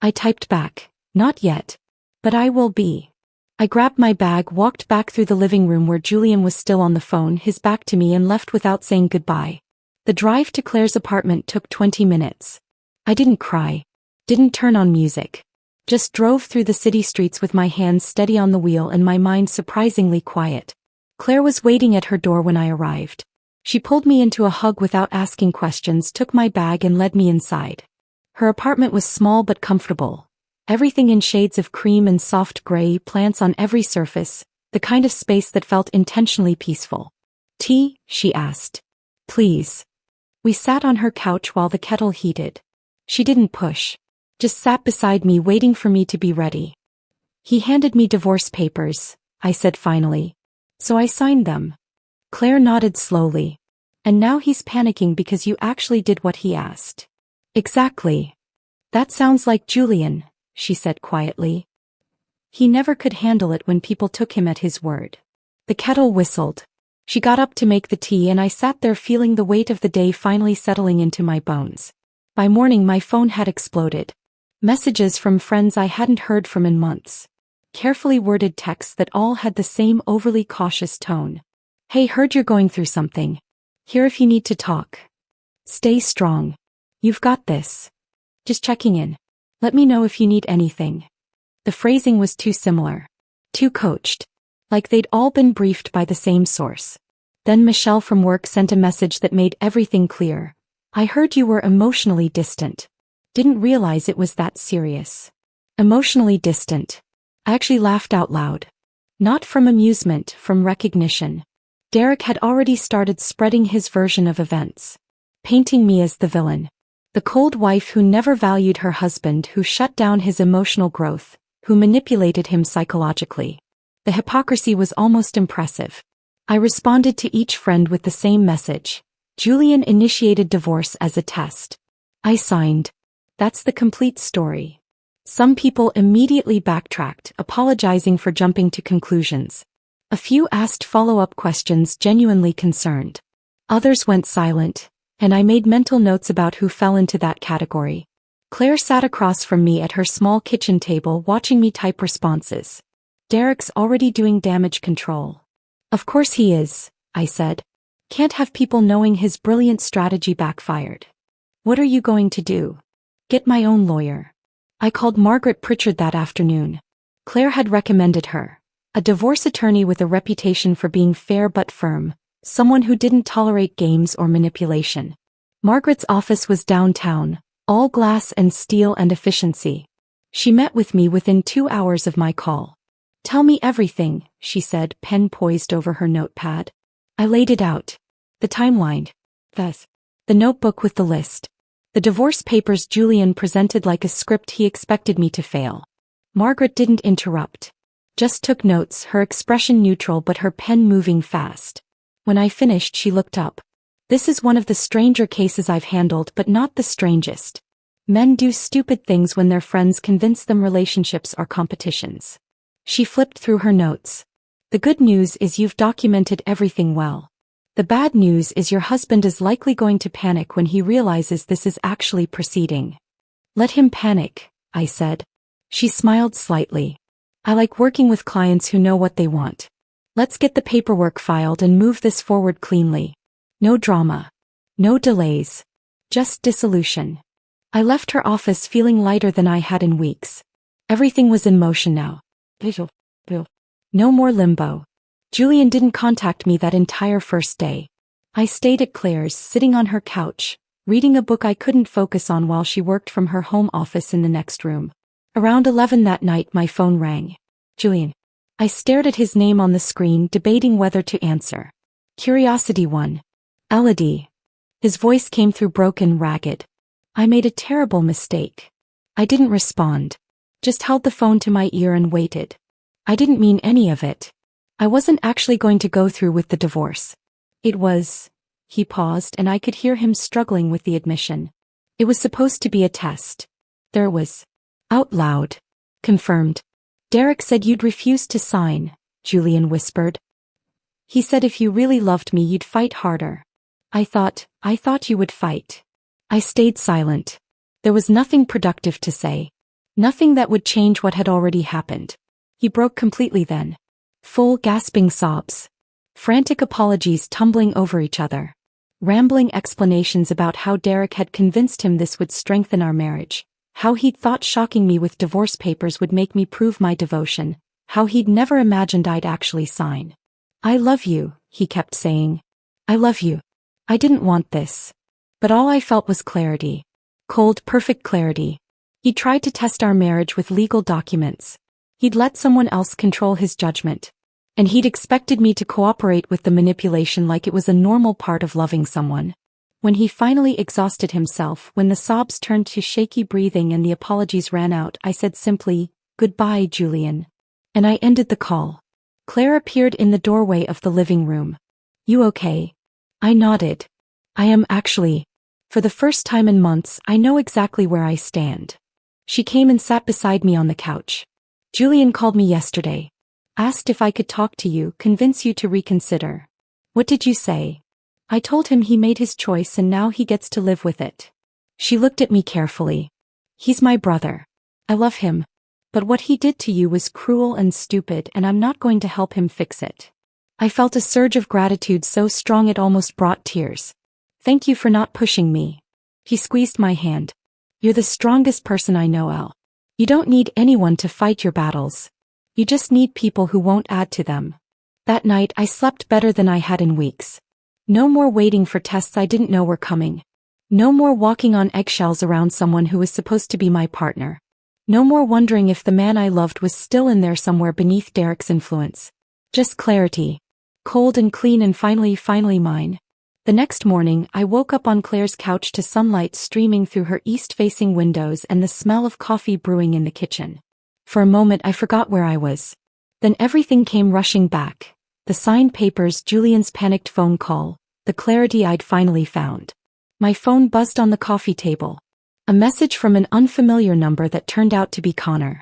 I typed back, "Not yet. But I will be." I grabbed my bag, walked back through the living room where Julian was still on the phone, his back to me, and left without saying goodbye. The drive to Claire's apartment took 20 minutes. I didn't cry. Didn't turn on music. Just drove through the city streets with my hands steady on the wheel and my mind surprisingly quiet. Claire was waiting at her door when I arrived. She pulled me into a hug without asking questions, took my bag and led me inside. Her apartment was small but comfortable. Everything in shades of cream and soft gray, plants on every surface, the kind of space that felt intentionally peaceful. "Tea?" she asked. "Please." We sat on her couch while the kettle heated. She didn't push. Just sat beside me, waiting for me to be ready. "He handed me divorce papers," I said finally. "So I signed them." Claire nodded slowly. "And now he's panicking because you actually did what he asked." "Exactly. That sounds like Julian," she said quietly. "He never could handle it when people took him at his word." The kettle whistled. She got up to make the tea and I sat there feeling the weight of the day finally settling into my bones. By morning my phone had exploded. Messages from friends I hadn't heard from in months. Carefully worded texts that all had the same overly cautious tone. "Hey, heard you're going through something. Here if you need to talk. Stay strong. You've got this. Just checking in. Let me know if you need anything." The phrasing was too similar. Too coached. Like they'd all been briefed by the same source. Then Michelle from work sent a message that made everything clear. "I heard you were emotionally distant. Didn't realize it was that serious." Emotionally distant. I actually laughed out loud. Not from amusement, from recognition. Derek had already started spreading his version of events. Painting me as the villain. The cold wife who never valued her husband, who shut down his emotional growth, who manipulated him psychologically. The hypocrisy was almost impressive. I responded to each friend with the same message. Julian initiated divorce as a test. I signed. That's the complete story. Some people immediately backtracked, apologizing for jumping to conclusions. A few asked follow-up questions, genuinely concerned. Others went silent, and I made mental notes about who fell into that category. Claire sat across from me at her small kitchen table watching me type responses. "Derek's already doing damage control." "Of course he is," I said. "Can't have people knowing his brilliant strategy backfired." "What are you going to do?" "Get my own lawyer." I called Margaret Pritchard that afternoon. Claire had recommended her. A divorce attorney with a reputation for being fair but firm, someone who didn't tolerate games or manipulation. Margaret's office was downtown, all glass and steel and efficiency. She met with me within 2 hours of my call. "Tell me everything," she said, pen poised over her notepad. I laid it out. The timeline. The notebook with the list. The divorce papers Julian presented like a script he expected me to fail. Margaret didn't interrupt. Just took notes, her expression neutral but her pen moving fast. When I finished, she looked up. "This is one of the stranger cases I've handled, but not the strangest. Men do stupid things when their friends convince them relationships are competitions." She flipped through her notes. "The good news is you've documented everything well. The bad news is your husband is likely going to panic when he realizes this is actually proceeding." "Let him panic," I said. She smiled slightly. "I like working with clients who know what they want. Let's get the paperwork filed and move this forward cleanly. No drama. No delays. Just dissolution. I left her office feeling lighter than I had in weeks. Everything was in motion now. No more limbo. Julian didn't contact me that entire first day. I stayed at Claire's, sitting on her couch, reading a book I couldn't focus on while she worked from her home office in the next room. Around 11 that night my phone rang. Julian. I stared at his name on the screen, debating whether to answer. Curiosity won. Elodie. His voice came through broken, ragged. I made a terrible mistake. I didn't respond. Just held the phone to my ear and waited. I didn't mean any of it. I wasn't actually going to go through with the divorce. It was... He paused and I could hear him struggling with the admission. It was supposed to be a test. There it was. Out loud. Confirmed. Derek said you'd refuse to sign, Julian whispered. He said if you really loved me you'd fight harder. I thought you would fight. I stayed silent. There was nothing productive to say. Nothing that would change what had already happened. He broke completely then. Full gasping sobs. Frantic apologies tumbling over each other. Rambling explanations about how Derek had convinced him this would strengthen our marriage. How he'd thought shocking me with divorce papers would make me prove my devotion. How he'd never imagined I'd actually sign. I love you, he kept saying. I love you. I didn't want this. But all I felt was clarity. Cold, perfect clarity. He tried to test our marriage with legal documents. He'd let someone else control his judgment. And he'd expected me to cooperate with the manipulation like it was a normal part of loving someone. When he finally exhausted himself, when the sobs turned to shaky breathing and the apologies ran out, I said simply, "Goodbye, Julian." And I ended the call. Claire appeared in the doorway of the living room. You okay? I nodded. I am actually. For the first time in months, I know exactly where I stand. She came and sat beside me on the couch. Julian called me yesterday. Asked if I could talk to you, convince you to reconsider. What did you say? I told him he made his choice and now he gets to live with it. She looked at me carefully. He's my brother. I love him. But what he did to you was cruel and stupid and I'm not going to help him fix it. I felt a surge of gratitude so strong it almost brought tears. Thank you for not pushing me. He squeezed my hand. You're the strongest person I know, Elle. You don't need anyone to fight your battles. You just need people who won't add to them. That night I slept better than I had in weeks. No more waiting for tests I didn't know were coming. No more walking on eggshells around someone who was supposed to be my partner. No more wondering if the man I loved was still in there somewhere beneath Derek's influence. Just clarity. Cold and clean and finally mine. The next morning, I woke up on Claire's couch to sunlight streaming through her east-facing windows and the smell of coffee brewing in the kitchen. For a moment I forgot where I was. Then everything came rushing back. The signed papers, Julian's panicked phone call, the clarity I'd finally found. My phone buzzed on the coffee table. A message from an unfamiliar number that turned out to be Connor.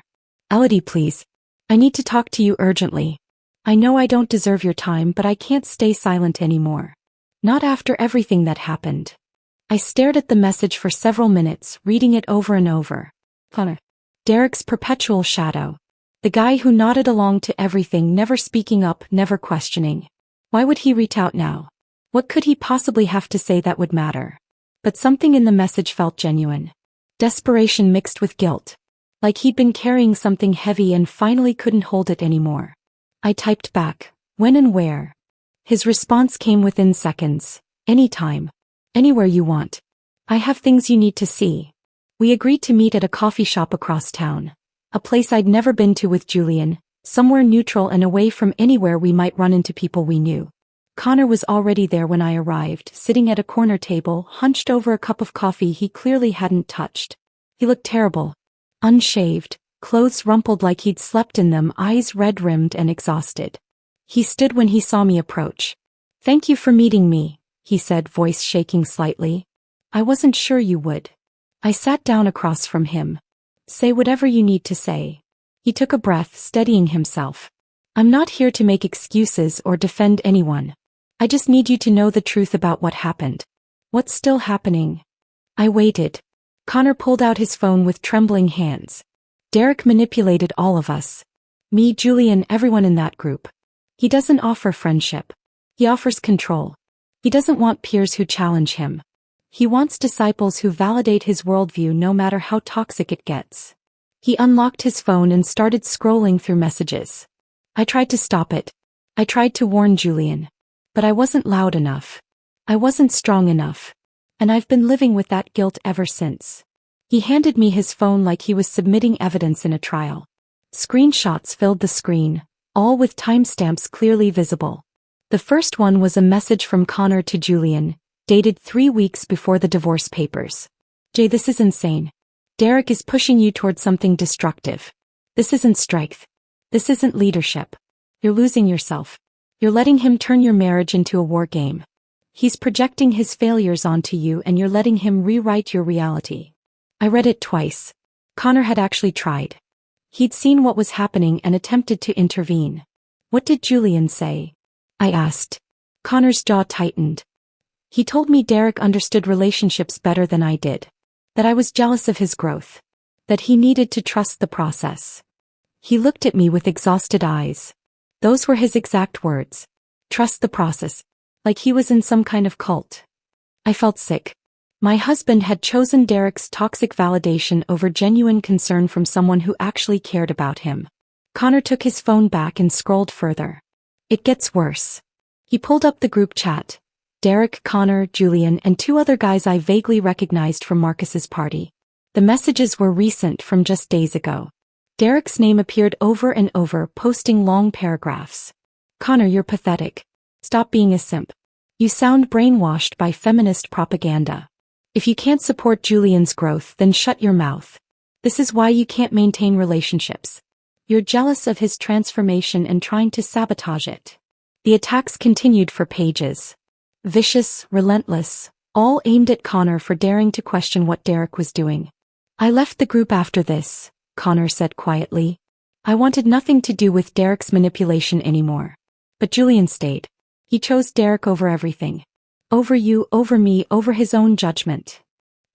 Elodie, please. I need to talk to you urgently. I know I don't deserve your time, but I can't stay silent anymore. Not after everything that happened. I stared at the message for several minutes, reading it over and over. Connor. Derek's perpetual shadow. The guy who nodded along to everything, never speaking up, never questioning. Why would he reach out now? What could he possibly have to say that would matter? But something in the message felt genuine. Desperation mixed with guilt. Like he'd been carrying something heavy and finally couldn't hold it anymore. I typed back, when and where. His response came within seconds. Anytime. Anywhere you want. I have things you need to see. We agreed to meet at a coffee shop across town. A place I'd never been to with Julian, somewhere neutral and away from anywhere we might run into people we knew. Connor was already there when I arrived, sitting at a corner table, hunched over a cup of coffee he clearly hadn't touched. He looked terrible. Unshaved, clothes rumpled like he'd slept in them, eyes red-rimmed and exhausted. He stood when he saw me approach. "Thank you for meeting me," he said, voice shaking slightly. "I wasn't sure you would." I sat down across from him. "Say whatever you need to say." He took a breath, steadying himself. "I'm not here to make excuses or defend anyone. I just need you to know the truth about what happened. What's still happening." I waited. Connor pulled out his phone with trembling hands. Derek manipulated all of us. Me, Julian, everyone in that group. He doesn't offer friendship. He offers control. He doesn't want peers who challenge him. He wants disciples who validate his worldview no matter how toxic it gets. He unlocked his phone and started scrolling through messages. I tried to stop it. I tried to warn Julian. But I wasn't loud enough. I wasn't strong enough. And I've been living with that guilt ever since. He handed me his phone like he was submitting evidence in a trial. Screenshots filled the screen, all with timestamps clearly visible. The first one was a message from Connor to Julian, dated 3 weeks before the divorce papers. Jay, this is insane. Derek is pushing you towards something destructive. This isn't strength. This isn't leadership. You're losing yourself. You're letting him turn your marriage into a war game. He's projecting his failures onto you and you're letting him rewrite your reality. I read it twice. Connor had actually tried. He'd seen what was happening and attempted to intervene. What did Julian say? I asked. Connor's jaw tightened. He told me Derek understood relationships better than I did. That I was jealous of his growth. That he needed to trust the process. He looked at me with exhausted eyes. Those were his exact words. Trust the process. Like he was in some kind of cult. I felt sick. My husband had chosen Derek's toxic validation over genuine concern from someone who actually cared about him. Connor took his phone back and scrolled further. It gets worse. He pulled up the group chat. Derek, Connor, Julian, and 2 other guys I vaguely recognized from Marcus's party. The messages were recent from just days ago. Derek's name appeared over and over, posting long paragraphs. Connor, you're pathetic. Stop being a simp. You sound brainwashed by feminist propaganda. If you can't support Julian's growth, then shut your mouth. This is why you can't maintain relationships. You're jealous of his transformation and trying to sabotage it. The attacks continued for pages. Vicious, relentless, all aimed at Connor for daring to question what Derek was doing. I left the group after this, Connor said quietly. I wanted nothing to do with Derek's manipulation anymore. But Julian stayed. He chose Derek over everything. Over you, over me, over his own judgment.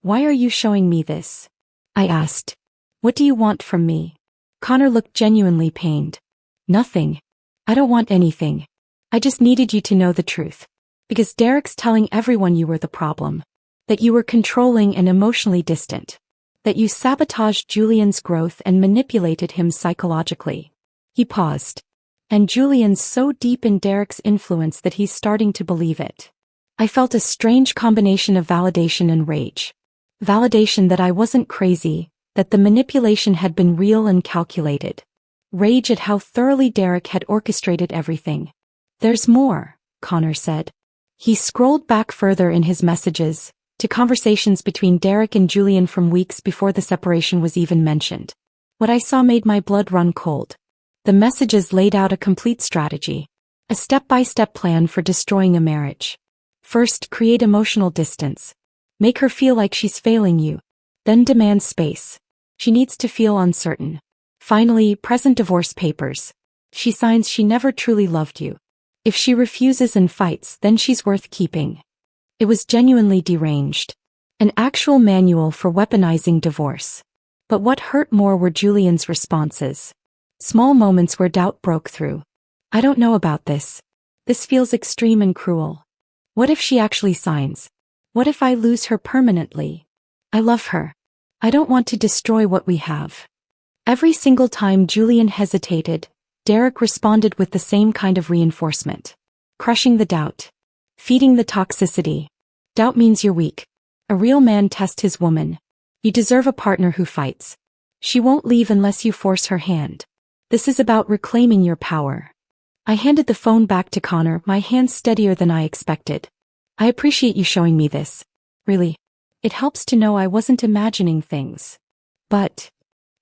Why are you showing me this? I asked. What do you want from me? Connor looked genuinely pained. Nothing. I don't want anything. I just needed you to know the truth. Because Derek's telling everyone you were the problem. That you were controlling and emotionally distant. That you sabotaged Julian's growth and manipulated him psychologically. He paused. And Julian's so deep in Derek's influence that he's starting to believe it. I felt a strange combination of validation and rage. Validation that I wasn't crazy, that the manipulation had been real and calculated. Rage at how thoroughly Derek had orchestrated everything. There's more, Connor said. He scrolled back further in his messages, to conversations between Derek and Julian from weeks before the separation was even mentioned. What I saw made my blood run cold. The messages laid out a complete strategy. A step-by-step plan for destroying a marriage. First, create emotional distance. Make her feel like she's failing you. Then demand space. She needs to feel uncertain. Finally, present divorce papers. She signs she never truly loved you. If she refuses and fights, then she's worth keeping. It was genuinely deranged. An actual manual for weaponizing divorce. But what hurt more were Julian's responses. Small moments where doubt broke through. I don't know about this. This feels extreme and cruel. What if she actually signs? What if I lose her permanently? I love her. I don't want to destroy what we have. Every single time Julian hesitated, Derek responded with the same kind of reinforcement. Crushing the doubt. Feeding the toxicity. Doubt means you're weak. A real man tests his woman. You deserve a partner who fights. She won't leave unless you force her hand. This is about reclaiming your power. I handed the phone back to Connor, my hands steadier than I expected. I appreciate you showing me this. Really. It helps to know I wasn't imagining things. But,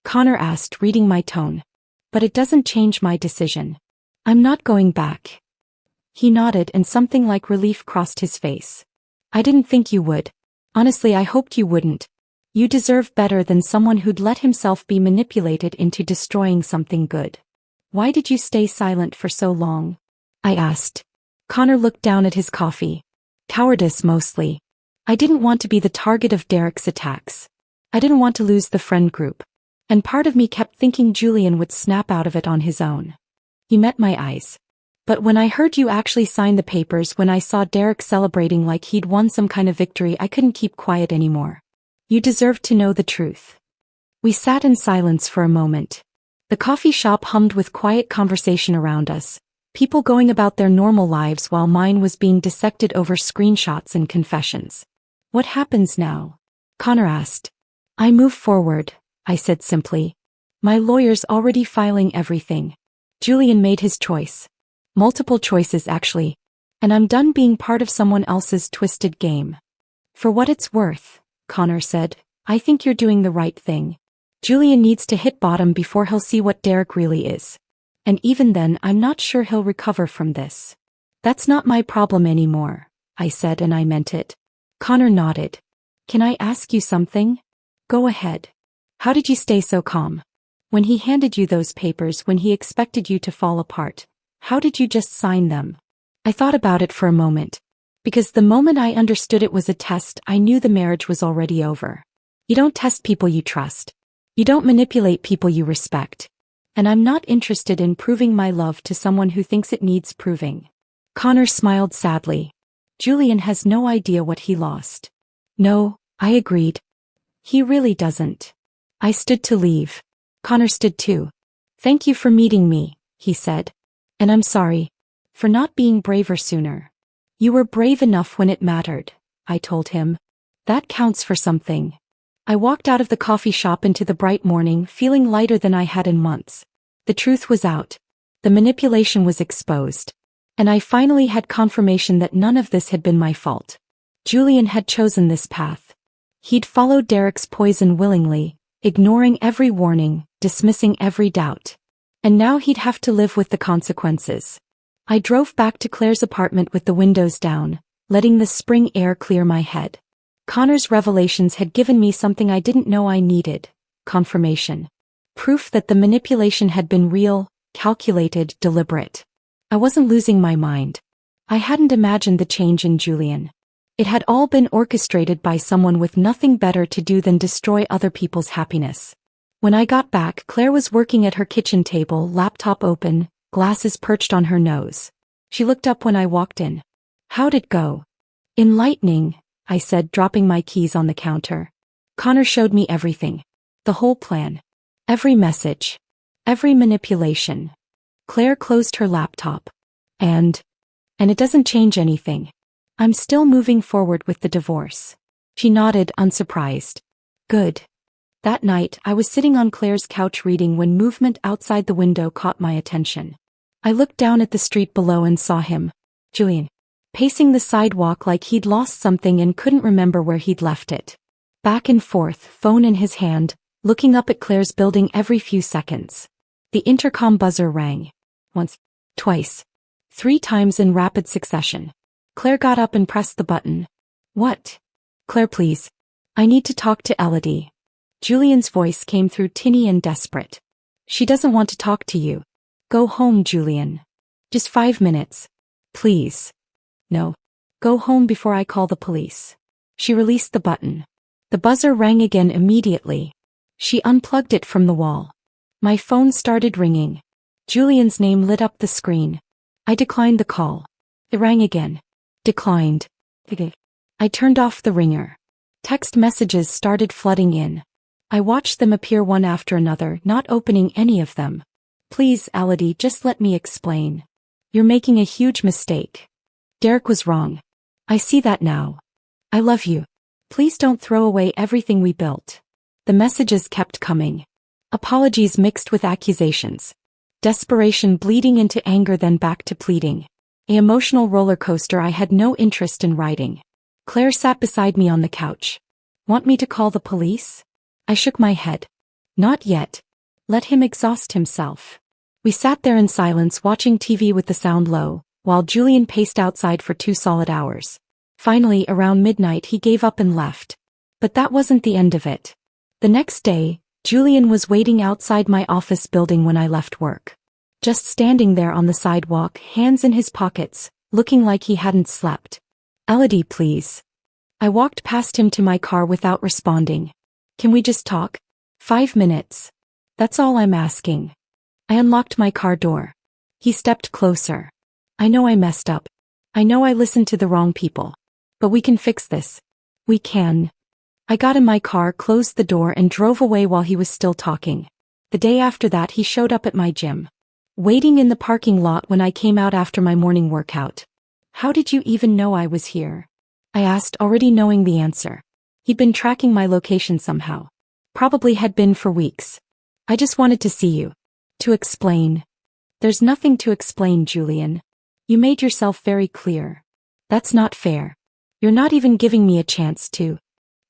Connor asked, reading my tone. But it doesn't change my decision. I'm not going back. He nodded and something like relief crossed his face. I didn't think you would. Honestly, I hoped you wouldn't. You deserve better than someone who'd let himself be manipulated into destroying something good. Why did you stay silent for so long? I asked. Connor looked down at his coffee. Cowardice mostly. I didn't want to be the target of Derek's attacks. I didn't want to lose the friend group. And part of me kept thinking Julian would snap out of it on his own. He met my eyes. But when I heard you actually sign the papers, when I saw Derek celebrating like he'd won some kind of victory, I couldn't keep quiet anymore. You deserve to know the truth. We sat in silence for a moment. The coffee shop hummed with quiet conversation around us, people going about their normal lives while mine was being dissected over screenshots and confessions. What happens now? Connor asked. I move forward, I said simply. My lawyer's already filing everything. Julian made his choice. Multiple choices actually. And I'm done being part of someone else's twisted game. For what it's worth, Connor said, I think you're doing the right thing. Julian needs to hit bottom before he'll see what Derek really is. And even then, I'm not sure he'll recover from this. That's not my problem anymore, I said, and I meant it. Connor nodded. Can I ask you something? Go ahead. How did you stay so calm? When he handed you those papers, when he expected you to fall apart, how did you just sign them? I thought about it for a moment. Because the moment I understood it was a test, I knew the marriage was already over. You don't test people you trust. You don't manipulate people you respect. And I'm not interested in proving my love to someone who thinks it needs proving. Connor smiled sadly. Julian has no idea what he lost. No, I agreed. He really doesn't. I stood to leave. Connor stood too. Thank you for meeting me, he said. And I'm sorry. For not being braver sooner. You were brave enough when it mattered, I told him. That counts for something. I walked out of the coffee shop into the bright morning, feeling lighter than I had in months. The truth was out. The manipulation was exposed. And I finally had confirmation that none of this had been my fault. Julian had chosen this path. He'd followed Derek's poison willingly, ignoring every warning, dismissing every doubt. And now he'd have to live with the consequences. I drove back to Claire's apartment with the windows down, letting the spring air clear my head. Connor's revelations had given me something I didn't know I needed: confirmation. Proof that the manipulation had been real, calculated, deliberate. I wasn't losing my mind. I hadn't imagined the change in Julian. It had all been orchestrated by someone with nothing better to do than destroy other people's happiness. When I got back, Claire was working at her kitchen table, laptop open, glasses perched on her nose. She looked up when I walked in. How'd it go? Enlightening, I said, dropping my keys on the counter. Connor showed me everything. The whole plan. Every message. Every manipulation. Claire closed her laptop. And it doesn't change anything. I'm still moving forward with the divorce. She nodded, unsurprised. Good. That night, I was sitting on Claire's couch reading when movement outside the window caught my attention. I looked down at the street below and saw him, Julian, pacing the sidewalk like he'd lost something and couldn't remember where he'd left it. Back and forth, phone in his hand, looking up at Claire's building every few seconds. The intercom buzzer rang. Once, twice, 3 times in rapid succession. Claire got up and pressed the button. What? Claire, please. I need to talk to Elodie. Julian's voice came through tinny and desperate. She doesn't want to talk to you. Go home, Julian. Just 5 minutes. Please. No. Go home before I call the police. She released the button. The buzzer rang again immediately. She unplugged it from the wall. My phone started ringing. Julian's name lit up the screen. I declined the call. It rang again. Declined. I turned off the ringer. Text messages started flooding in. I watched them appear one after another, not opening any of them. Please, Elodie, just let me explain. You're making a huge mistake. Derek was wrong. I see that now. I love you. Please don't throw away everything we built. The messages kept coming. Apologies mixed with accusations. Desperation bleeding into anger, then back to pleading. An emotional roller coaster I had no interest in riding. Claire sat beside me on the couch. Want me to call the police? I shook my head. Not yet. Let him exhaust himself. We sat there in silence watching TV with the sound low, while Julian paced outside for 2 solid hours. Finally, around midnight, he gave up and left. But that wasn't the end of it. The next day, Julian was waiting outside my office building when I left work. Just standing there on the sidewalk, hands in his pockets, looking like he hadn't slept. Elodie, please. I walked past him to my car without responding. Can we just talk? 5 minutes. That's all I'm asking. I unlocked my car door. He stepped closer. I know I messed up. I know I listened to the wrong people. But we can fix this. We can. I got in my car, closed the door, and drove away while he was still talking. The day after that, he showed up at my gym. Waiting in the parking lot when I came out after my morning workout. How did you even know I was here? I asked, already knowing the answer. He'd been tracking my location somehow. Probably had been for weeks. I just wanted to see you. To explain. There's nothing to explain, Julian. You made yourself very clear. That's not fair. You're not even giving me a chance to.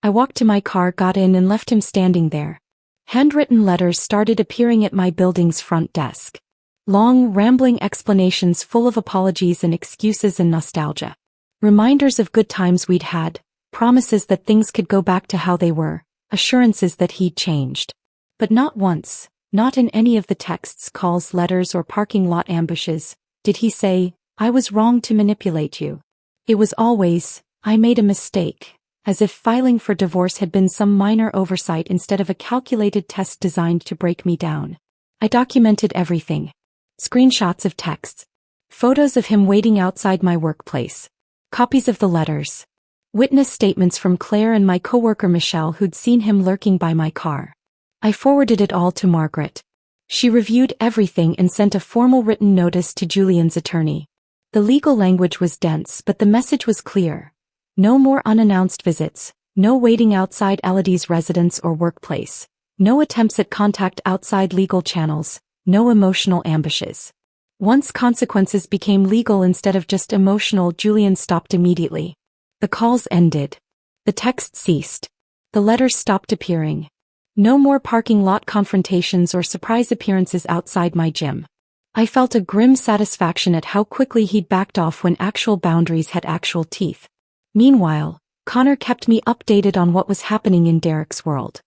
I walked to my car, got in, and left him standing there. Handwritten letters started appearing at my building's front desk. Long, rambling explanations full of apologies and excuses and nostalgia. Reminders of good times we'd had, promises that things could go back to how they were, assurances that he'd changed. But not once, not in any of the texts, calls, letters, or parking lot ambushes, did he say, I was wrong to manipulate you. It was always, I made a mistake, as if filing for divorce had been some minor oversight instead of a calculated test designed to break me down. I documented everything. Screenshots of texts. Photos of him waiting outside my workplace. Copies of the letters. Witness statements from Claire and my coworker Michelle, who'd seen him lurking by my car. I forwarded it all to Margaret. She reviewed everything and sent a formal written notice to Julian's attorney. The legal language was dense, but the message was clear. No more unannounced visits, no waiting outside Elodie's residence or workplace, no attempts at contact outside legal channels, no emotional ambushes. Once consequences became legal instead of just emotional, Julian stopped immediately. The calls ended. The texts ceased. The letters stopped appearing. No more parking lot confrontations or surprise appearances outside my gym. I felt a grim satisfaction at how quickly he'd backed off when actual boundaries had actual teeth. Meanwhile, Connor kept me updated on what was happening in Derek's world.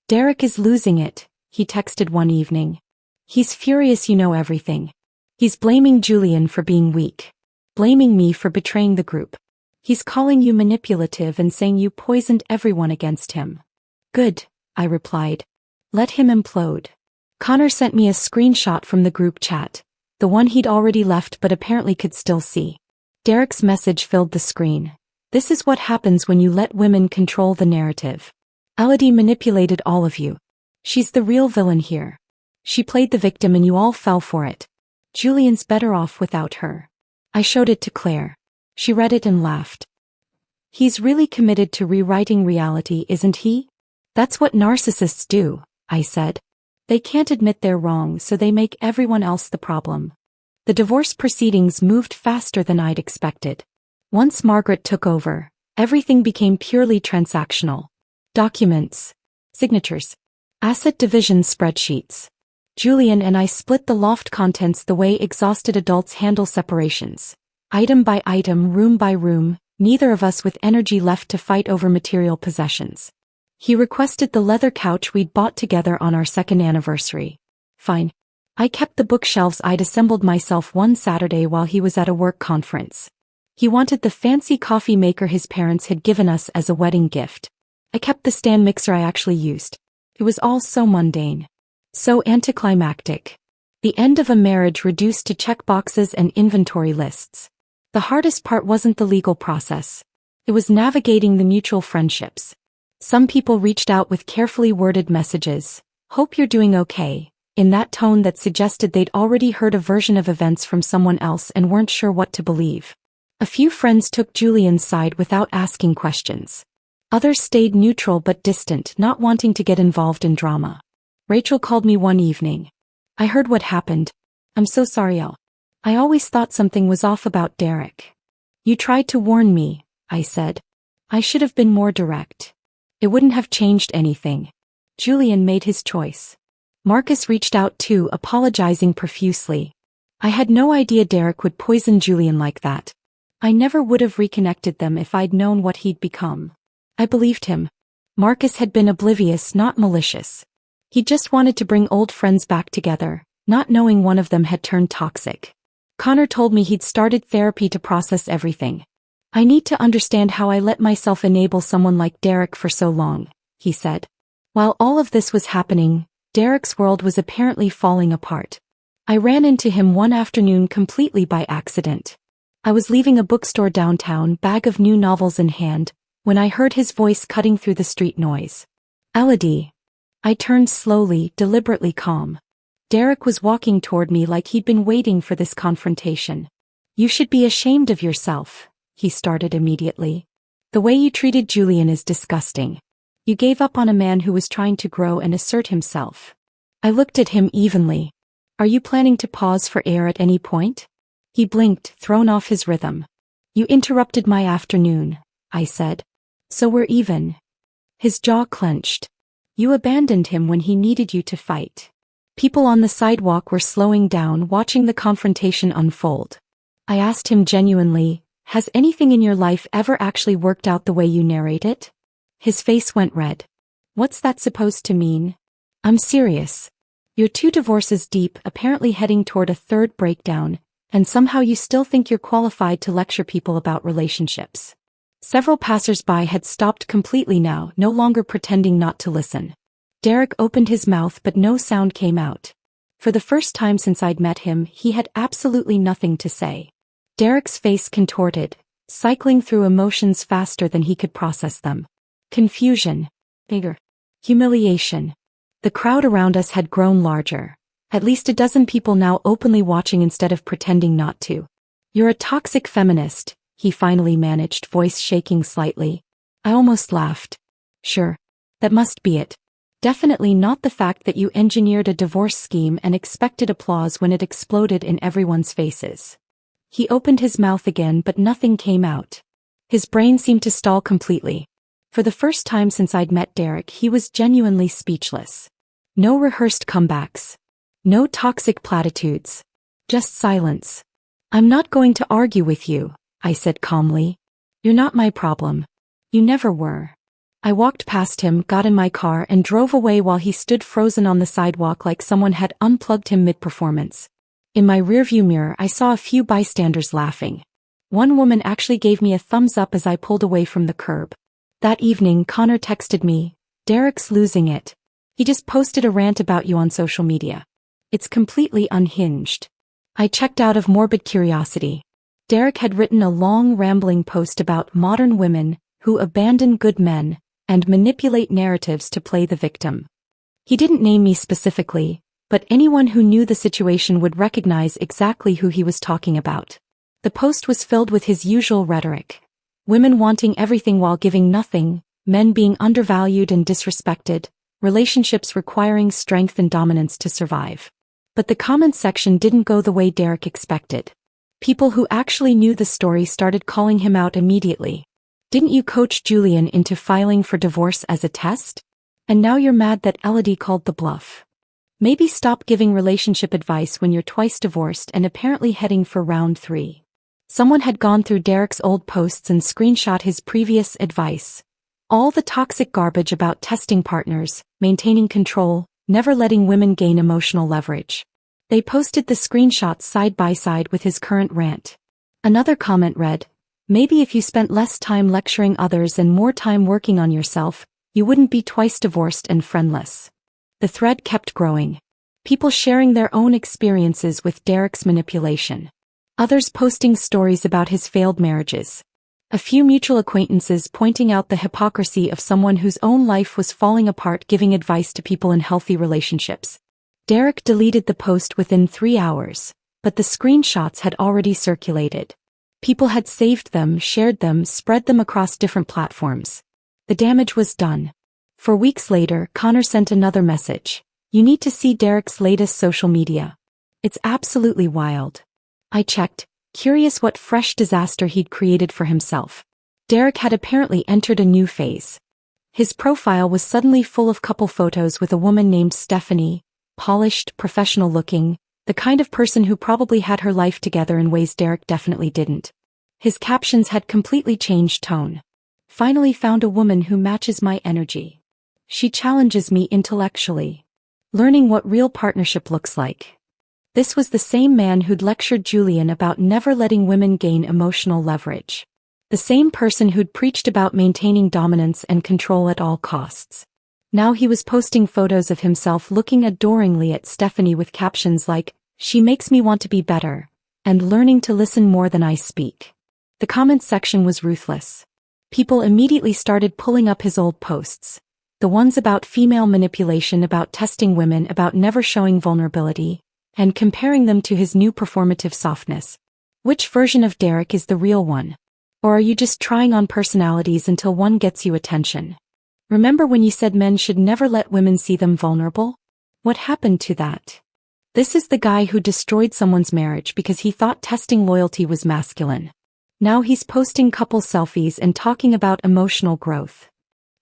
Derek is losing it, he texted one evening. He's furious, you know everything. He's blaming Julian for being weak. Blaming me for betraying the group. He's calling you manipulative and saying you poisoned everyone against him. Good, I replied. Let him implode. Connor sent me a screenshot from the group chat, the one he'd already left but apparently could still see. Derek's message filled the screen. This is what happens when you let women control the narrative. Elodie manipulated all of you. She's the real villain here. She played the victim and you all fell for it. Julian's better off without her. I showed it to Claire. She read it and laughed. He's really committed to rewriting reality, isn't he? That's what narcissists do, I said. They can't admit they're wrong, so they make everyone else the problem. The divorce proceedings moved faster than I'd expected. Once Margaret took over, everything became purely transactional. Documents, signatures, asset division spreadsheets. Julian and I split the loft contents the way exhausted adults handle separations. Item by item, room by room, neither of us with energy left to fight over material possessions. He requested the leather couch we'd bought together on our second anniversary. Fine. I kept the bookshelves I'd assembled myself one Saturday while he was at a work conference. He wanted the fancy coffee maker his parents had given us as a wedding gift. I kept the stand mixer I actually used. It was all so mundane. So anticlimactic. The end of a marriage reduced to checkboxes and inventory lists. The hardest part wasn't the legal process. It was navigating the mutual friendships. Some people reached out with carefully worded messages, "Hope you're doing okay," in that tone that suggested they'd already heard a version of events from someone else and weren't sure what to believe. A few friends took Julian's side without asking questions. Others stayed neutral but distant, not wanting to get involved in drama. Rachel called me one evening. I heard what happened. I'm so sorry, Elle. I always thought something was off about Derek. You tried to warn me, I said. I should have been more direct. It wouldn't have changed anything. Julian made his choice. Marcus reached out too, apologizing profusely. I had no idea Derek would poison Julian like that. I never would have reconnected them if I'd known what he'd become. I believed him. Marcus had been oblivious, not malicious. He just wanted to bring old friends back together, not knowing one of them had turned toxic. Connor told me he'd started therapy to process everything. I need to understand how I let myself enable someone like Derek for so long, he said. While all of this was happening, Derek's world was apparently falling apart. I ran into him one afternoon completely by accident. I was leaving a bookstore downtown, bag of new novels in hand, when I heard his voice cutting through the street noise. Elodie. I turned slowly, deliberately calm. Derek was walking toward me like he'd been waiting for this confrontation. You should be ashamed of yourself, he started immediately. The way you treated Julian is disgusting. You gave up on a man who was trying to grow and assert himself. I looked at him evenly. Are you planning to pause for air at any point? He blinked, thrown off his rhythm. You interrupted my afternoon, I said. So we're even. His jaw clenched. You abandoned him when he needed you to fight. People on the sidewalk were slowing down, watching the confrontation unfold. I asked him genuinely, has anything in your life ever actually worked out the way you narrate it? His face went red. What's that supposed to mean? I'm serious. You're 2 divorces deep, apparently heading toward a 3rd breakdown, and somehow you still think you're qualified to lecture people about relationships. Several passers-by had stopped completely now, no longer pretending not to listen. Derek opened his mouth but no sound came out. For the first time since I'd met him, he had absolutely nothing to say. Derek's face contorted, cycling through emotions faster than he could process them. Confusion. Anger. Humiliation. The crowd around us had grown larger. At least a dozen people now openly watching instead of pretending not to. You're a toxic feminist, he finally managed, voice shaking slightly. I almost laughed. Sure. That must be it. Definitely not the fact that you engineered a divorce scheme and expected applause when it exploded in everyone's faces. He opened his mouth again but nothing came out. His brain seemed to stall completely. For the first time since I'd met Derek, he was genuinely speechless. No rehearsed comebacks. No toxic platitudes. Just silence. I'm not going to argue with you, I said calmly. You're not my problem. You never were. I walked past him, got in my car, and drove away while he stood frozen on the sidewalk like someone had unplugged him mid-performance. In my rearview mirror, I saw a few bystanders laughing. One woman actually gave me a thumbs up as I pulled away from the curb. That evening, Connor texted me, Derek's losing it. He just posted a rant about you on social media. It's completely unhinged. I checked out of morbid curiosity. Derek had written a long rambling post about modern women who abandon good men and manipulate narratives to play the victim. He didn't name me specifically, but anyone who knew the situation would recognize exactly who he was talking about. The post was filled with his usual rhetoric. Women wanting everything while giving nothing, men being undervalued and disrespected, relationships requiring strength and dominance to survive. But the comments section didn't go the way Derek expected. People who actually knew the story started calling him out immediately. Didn't you coach Julian into filing for divorce as a test? And now you're mad that Elodie called the bluff. Maybe stop giving relationship advice when you're twice divorced and apparently heading for round 3. Someone had gone through Derek's old posts and screenshot his previous advice. All the toxic garbage about testing partners, maintaining control, never letting women gain emotional leverage. They posted the screenshots side by side with his current rant. Another comment read, maybe if you spent less time lecturing others and more time working on yourself, you wouldn't be twice divorced and friendless. The thread kept growing. People sharing their own experiences with Derek's manipulation. Others posting stories about his failed marriages. A few mutual acquaintances pointing out the hypocrisy of someone whose own life was falling apart giving advice to people in healthy relationships. Derek deleted the post within 3 hours, but the screenshots had already circulated. People had saved them, shared them, spread them across different platforms. The damage was done. For weeks later, Connor sent another message. You need to see Derek's latest social media. It's absolutely wild. I checked, curious what fresh disaster he'd created for himself. Derek had apparently entered a new phase. His profile was suddenly full of couple photos with a woman named Stephanie, polished, professional-looking, the kind of person who probably had her life together in ways Derek definitely didn't. His captions had completely changed tone. Finally found a woman who matches my energy. She challenges me intellectually. Learning what real partnership looks like. This was the same man who'd lectured Julian about never letting women gain emotional leverage. The same person who'd preached about maintaining dominance and control at all costs. Now he was posting photos of himself looking adoringly at Stephanie with captions like, She makes me want to be better, and learning to listen more than I speak. The comments section was ruthless. People immediately started pulling up his old posts. The ones about female manipulation, about testing women, about never showing vulnerability, and comparing them to his new performative softness. Which version of Derek is the real one? Or are you just trying on personalities until one gets you attention? Remember when you said men should never let women see them vulnerable? What happened to that? This is the guy who destroyed someone's marriage because he thought testing loyalty was masculine. Now he's posting couple selfies and talking about emotional growth.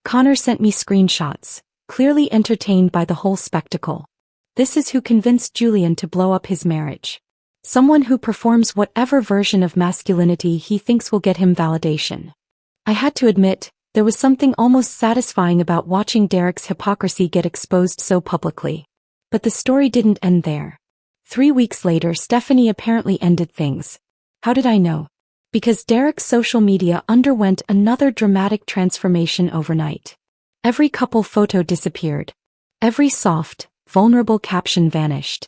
Connor sent me screenshots, clearly entertained by the whole spectacle. This is who convinced Julian to blow up his marriage. Someone who performs whatever version of masculinity he thinks will get him validation. I had to admit, there was something almost satisfying about watching Derek's hypocrisy get exposed so publicly. But the story didn't end there. 3 weeks later, Stephanie apparently ended things. How did I know? Because Derek's social media underwent another dramatic transformation overnight. Every couple photo disappeared. Every soft, vulnerable caption vanished.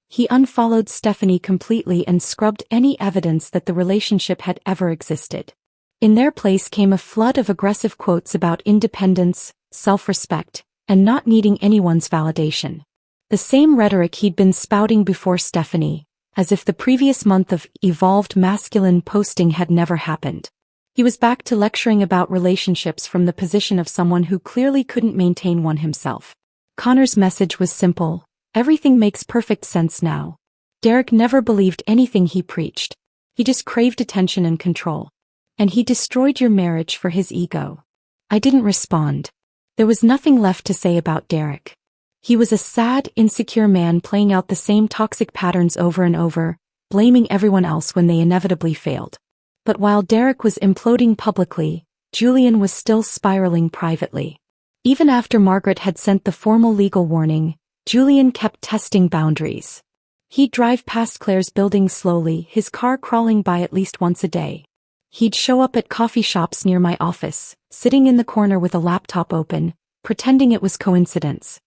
He unfollowed Stephanie completely and scrubbed any evidence that the relationship had ever existed. In their place came a flood of aggressive quotes about independence, self-respect, and not needing anyone's validation. The same rhetoric he'd been spouting before Stephanie, as if the previous month of evolved masculine posting had never happened. He was back to lecturing about relationships from the position of someone who clearly couldn't maintain one himself. Connor's message was simple: everything makes perfect sense now. Derek never believed anything he preached. He just craved attention and control. And he destroyed your marriage for his ego. I didn't respond. There was nothing left to say about Derek. He was a sad, insecure man playing out the same toxic patterns over and over, blaming everyone else when they inevitably failed. But while Derek was imploding publicly, Julian was still spiraling privately. Even after Margaret had sent the formal legal warning, Julian kept testing boundaries. He'd drive past Claire's building slowly, his car crawling by at least once a day. He'd show up at coffee shops near my office, sitting in the corner with a laptop open, pretending it was coincidence.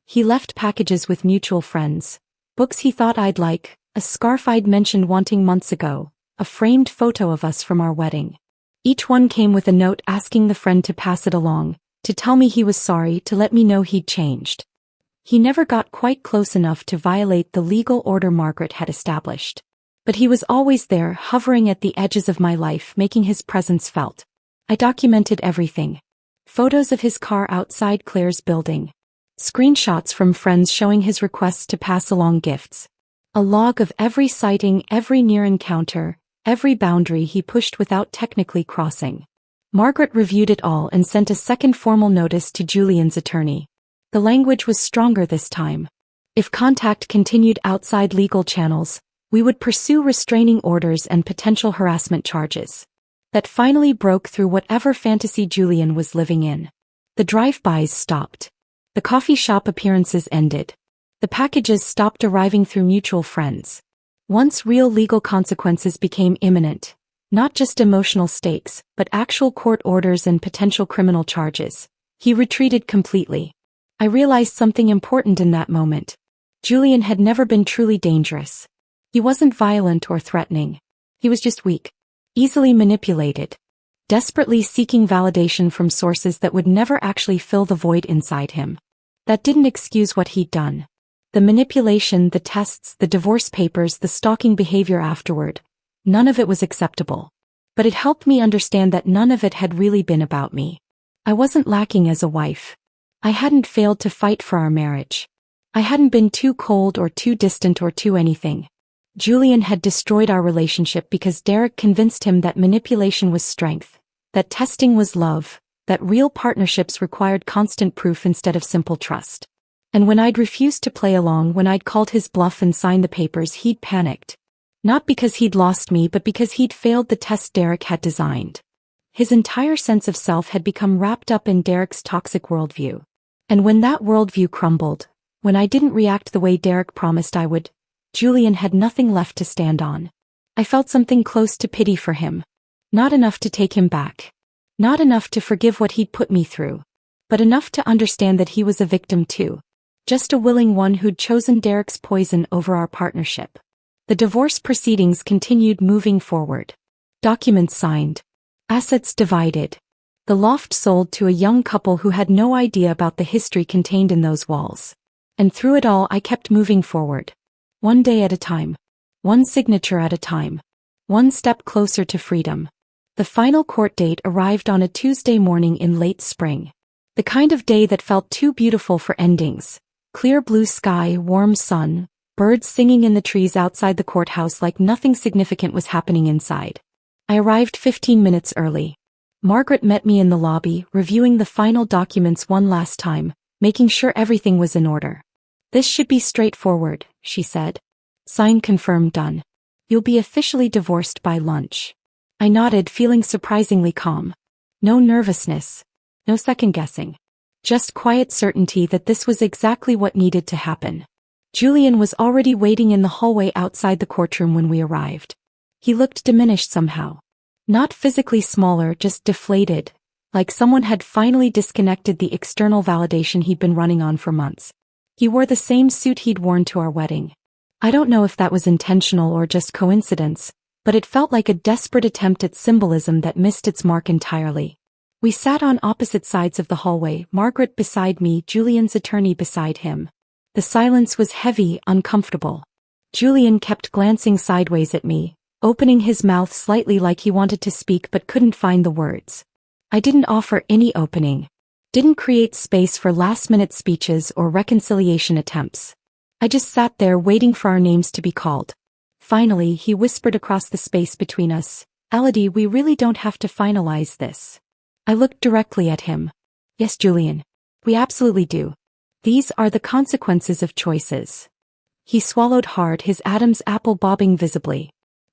He left packages with mutual friends, books he thought I'd like, a scarf I'd mentioned wanting months ago, a framed photo of us from our wedding. Each one came with a note asking the friend to pass it along, to tell me he was sorry, to let me know he'd changed. He never got quite close enough to violate the legal order Margaret had established. But he was always there, hovering at the edges of my life, making his presence felt. I documented everything. Photos of his car outside Claire's building. Screenshots from friends showing his requests to pass along gifts. A log of every sighting, every near encounter, every boundary he pushed without technically crossing. Margaret reviewed it all and sent a second formal notice to Julian's attorney. The language was stronger this time. If contact continued outside legal channels, we would pursue restraining orders and potential harassment charges. That finally broke through whatever fantasy Julian was living in. The drive-bys stopped. The coffee shop appearances ended. The packages stopped arriving through mutual friends. Once real legal consequences became imminent, not just emotional stakes, but actual court orders and potential criminal charges, he retreated completely. I realized something important in that moment. Julian had never been truly dangerous. He wasn't violent or threatening. He was just weak, easily manipulated, desperately seeking validation from sources that would never actually fill the void inside him. That didn't excuse what he'd done. The manipulation, the tests, the divorce papers, the stalking behavior afterward. None of it was acceptable. But it helped me understand that none of it had really been about me. I wasn't lacking as a wife. I hadn't failed to fight for our marriage. I hadn't been too cold or too distant or too anything. Julian had destroyed our relationship because Derek convinced him that manipulation was strength, that testing was love, that real partnerships required constant proof instead of simple trust. And when I'd refused to play along, when I'd called his bluff and signed the papers, he'd panicked. Not because he'd lost me, but because he'd failed the test Derek had designed. His entire sense of self had become wrapped up in Derek's toxic worldview. And when that worldview crumbled, when I didn't react the way Derek promised I would, Julian had nothing left to stand on. I felt something close to pity for him. Not enough to take him back. Not enough to forgive what he'd put me through. But enough to understand that he was a victim too. Just a willing one who'd chosen Derek's poison over our partnership. The divorce proceedings continued moving forward. Documents signed. Assets divided. The loft sold to a young couple who had no idea about the history contained in those walls. And through it all I kept moving forward. One day at a time. One signature at a time. One step closer to freedom. The final court date arrived on a Tuesday morning in late spring. The kind of day that felt too beautiful for endings. Clear blue sky, warm sun, birds singing in the trees outside the courthouse like nothing significant was happening inside. I arrived 15 minutes early. Margaret met me in the lobby, reviewing the final documents one last time, making sure everything was in order. "This should be straightforward," she said. "Sign, confirm, done. You'll be officially divorced by lunch." I nodded, feeling surprisingly calm. No nervousness. No second-guessing. Just quiet certainty that this was exactly what needed to happen. Julian was already waiting in the hallway outside the courtroom when we arrived. He looked diminished somehow. Not physically smaller, just deflated, like someone had finally disconnected the external validation he'd been running on for months. He wore the same suit he'd worn to our wedding. I don't know if that was intentional or just coincidence, but it felt like a desperate attempt at symbolism that missed its mark entirely. We sat on opposite sides of the hallway, Margaret beside me, Julian's attorney beside him. The silence was heavy, uncomfortable. Julian kept glancing sideways at me, opening his mouth slightly like he wanted to speak but couldn't find the words. I didn't offer any opening. Didn't create space for last-minute speeches or reconciliation attempts. I just sat there waiting for our names to be called. Finally, he whispered across the space between us, "Elodie, we really don't have to finalize this." I looked directly at him. "Yes, Julian. We absolutely do. These are the consequences of choices." He swallowed hard, his Adam's apple bobbing visibly.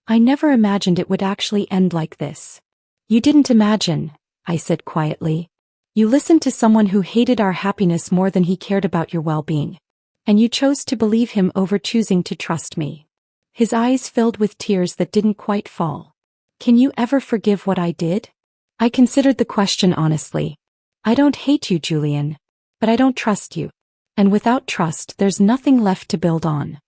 "I never imagined it would actually end like this." "You didn't imagine," I said quietly. "You listened to someone who hated our happiness more than he cared about your well-being. And you chose to believe him over choosing to trust me." His eyes filled with tears that didn't quite fall. "Can you ever forgive what I did?" I considered the question honestly. "I don't hate you, Julian. But I don't trust you. And without trust, there's nothing left to build on."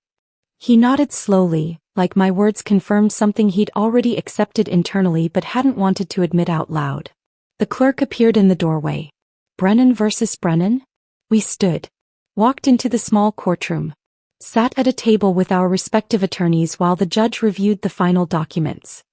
He nodded slowly, like my words confirmed something he'd already accepted internally but hadn't wanted to admit out loud. The clerk appeared in the doorway. "Brennan versus Brennan?" We stood. Walked into the small courtroom. Sat at a table with our respective attorneys while the judge reviewed the final documents.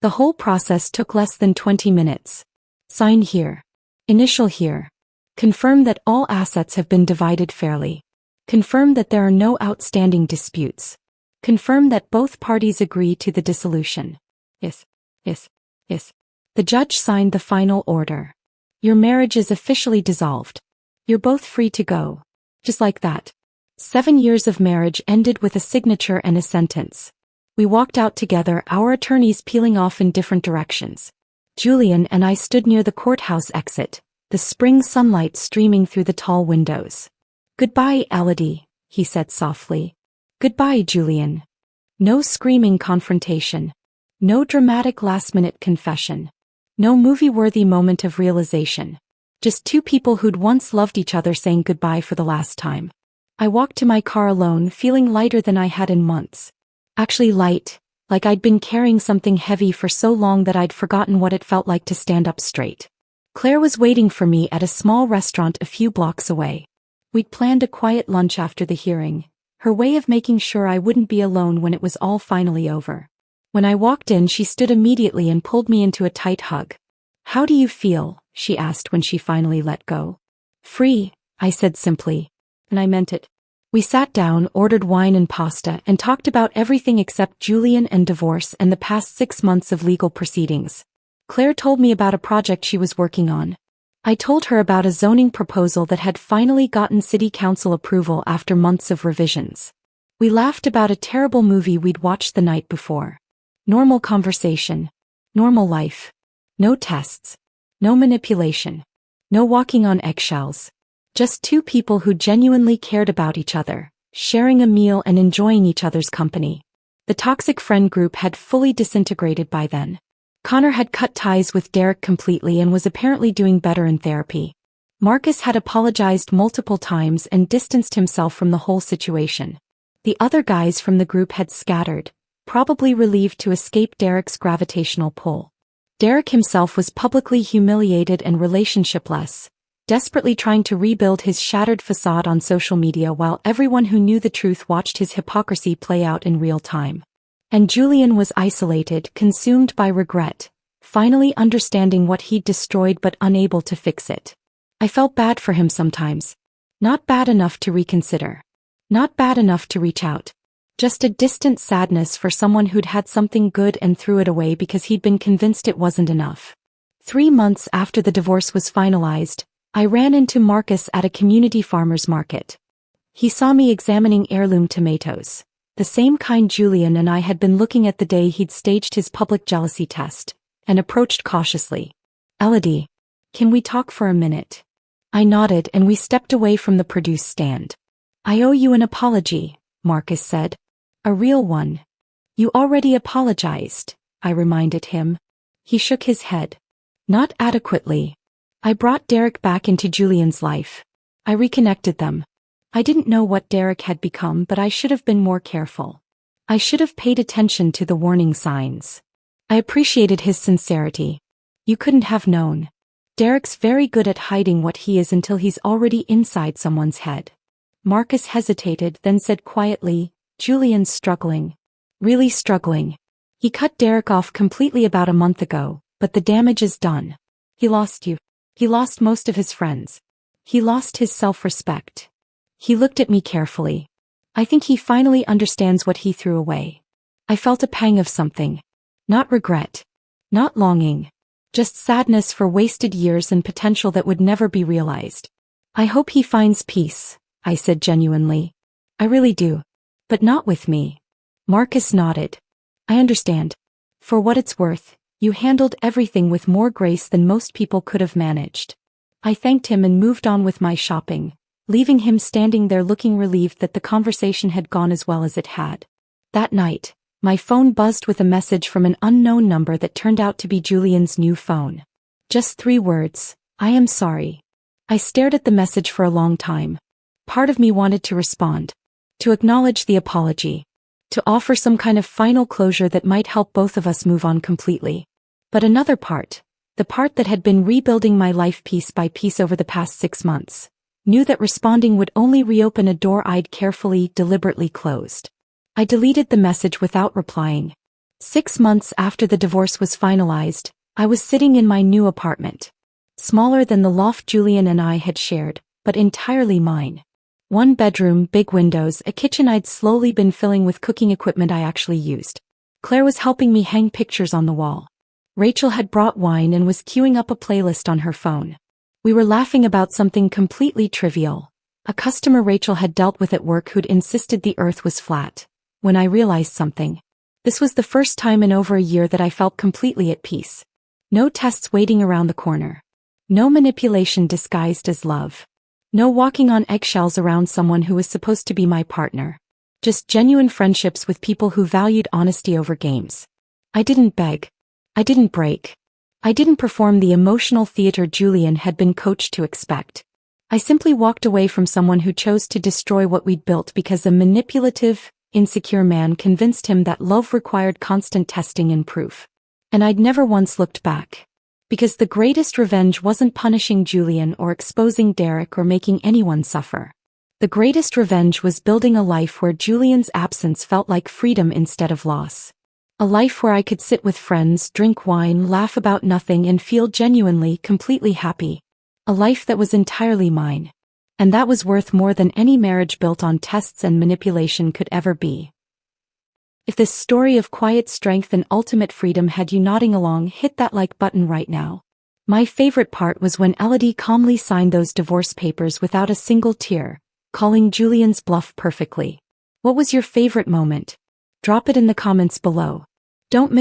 The whole process took less than 20 minutes. Sign here. Initial here. Confirm that all assets have been divided fairly. Confirm that there are no outstanding disputes. Confirm that both parties agree to the dissolution. Yes, yes, yes. The judge signed the final order. "Your marriage is officially dissolved. You're both free to go." Just like that. 7 years of marriage ended with a signature and a sentence. We walked out together, our attorneys peeling off in different directions. Julian and I stood near the courthouse exit, the spring sunlight streaming through the tall windows. "Goodbye, Elodie," he said softly. "Goodbye, Julian." No screaming confrontation. No dramatic last-minute confession. No movie-worthy moment of realization. Just two people who'd once loved each other saying goodbye for the last time. I walked to my car alone, feeling lighter than I had in months. Actually light, like I'd been carrying something heavy for so long that I'd forgotten what it felt like to stand up straight. Claire was waiting for me at a small restaurant a few blocks away. We'd planned a quiet lunch after the hearing, her way of making sure I wouldn't be alone when it was all finally over. When I walked in, she stood immediately and pulled me into a tight hug. "How do you feel?" she asked when she finally let go. "Free," I said simply. And I meant it. We sat down, ordered wine and pasta, and talked about everything except Julian and divorce and the past 6 months of legal proceedings. Claire told me about a project she was working on. I told her about a zoning proposal that had finally gotten city council approval after months of revisions. We laughed about a terrible movie we'd watched the night before. Normal conversation. Normal life. No tests. No manipulation. No walking on eggshells. Just two people who genuinely cared about each other, sharing a meal and enjoying each other's company. The toxic friend group had fully disintegrated by then. Connor had cut ties with Derek completely and was apparently doing better in therapy. Marcus had apologized multiple times and distanced himself from the whole situation. The other guys from the group had scattered, probably relieved to escape Derek's gravitational pull. Derek himself was publicly humiliated and relationshipless, desperately trying to rebuild his shattered facade on social media while everyone who knew the truth watched his hypocrisy play out in real time. And Julian was isolated, consumed by regret, finally understanding what he'd destroyed but unable to fix it. I felt bad for him sometimes. Not bad enough to reconsider. Not bad enough to reach out. Just a distant sadness for someone who'd had something good and threw it away because he'd been convinced it wasn't enough. 3 months after the divorce was finalized, I ran into Marcus at a community farmer's market. He saw me examining heirloom tomatoes, the same kind Julian and I had been looking at the day he'd staged his public jealousy test, and approached cautiously. "Elodie, can we talk for a minute?" I nodded and we stepped away from the produce stand. "I owe you an apology," Marcus said. "A real one." "You already apologized," I reminded him. He shook his head. "Not adequately. I brought Derek back into Julian's life. I reconnected them. I didn't know what Derek had become, but I should have been more careful. I should have paid attention to the warning signs. I appreciated his sincerity. You couldn't have known. Derek's very good at hiding what he is until he's already inside someone's head." Marcus hesitated, then said quietly, "Julian's struggling. Really struggling. He cut Derek off completely about a month ago, but the damage is done. He lost you. He lost most of his friends. He lost his self-respect." He looked at me carefully. "I think he finally understands what he threw away." I felt a pang of something. Not regret. Not longing. Just sadness for wasted years and potential that would never be realized. "I hope he finds peace," I said genuinely. "I really do. But not with me." Marcus nodded. "I understand. For what it's worth, you handled everything with more grace than most people could have managed." I thanked him and moved on with my shopping, leaving him standing there looking relieved that the conversation had gone as well as it had. That night, my phone buzzed with a message from an unknown number that turned out to be Julian's new phone. Just 3 words, "I am sorry." I stared at the message for a long time. Part of me wanted to respond. To acknowledge the apology. To offer some kind of final closure that might help both of us move on completely. But another part, the part that had been rebuilding my life piece by piece over the past 6 months, knew that responding would only reopen a door I'd carefully, deliberately closed. I deleted the message without replying. 6 months after the divorce was finalized, I was sitting in my new apartment. Smaller than the loft Julian and I had shared, but entirely mine. 1 bedroom, big windows, a kitchen I'd slowly been filling with cooking equipment I actually used. Claire was helping me hang pictures on the wall. Rachel had brought wine and was queuing up a playlist on her phone. We were laughing about something completely trivial. A customer Rachel had dealt with at work who'd insisted the earth was flat. When I realized something. This was the first time in over a year that I felt completely at peace. No tests waiting around the corner. No manipulation disguised as love. No walking on eggshells around someone who was supposed to be my partner. Just genuine friendships with people who valued honesty over games. I didn't beg. I didn't break. I didn't perform the emotional theater Julian had been coached to expect. I simply walked away from someone who chose to destroy what we'd built because a manipulative, insecure man convinced him that love required constant testing and proof. And I'd never once looked back. Because the greatest revenge wasn't punishing Julian or exposing Derek or making anyone suffer. The greatest revenge was building a life where Julian's absence felt like freedom instead of loss. A life where I could sit with friends, drink wine, laugh about nothing and feel genuinely, completely happy. A life that was entirely mine. And that was worth more than any marriage built on tests and manipulation could ever be. If this story of quiet strength and ultimate freedom had you nodding along, hit that like button right now. My favorite part was when Elodie calmly signed those divorce papers without a single tear, calling Julian's bluff perfectly. What was your favorite moment? Drop it in the comments below. Don't miss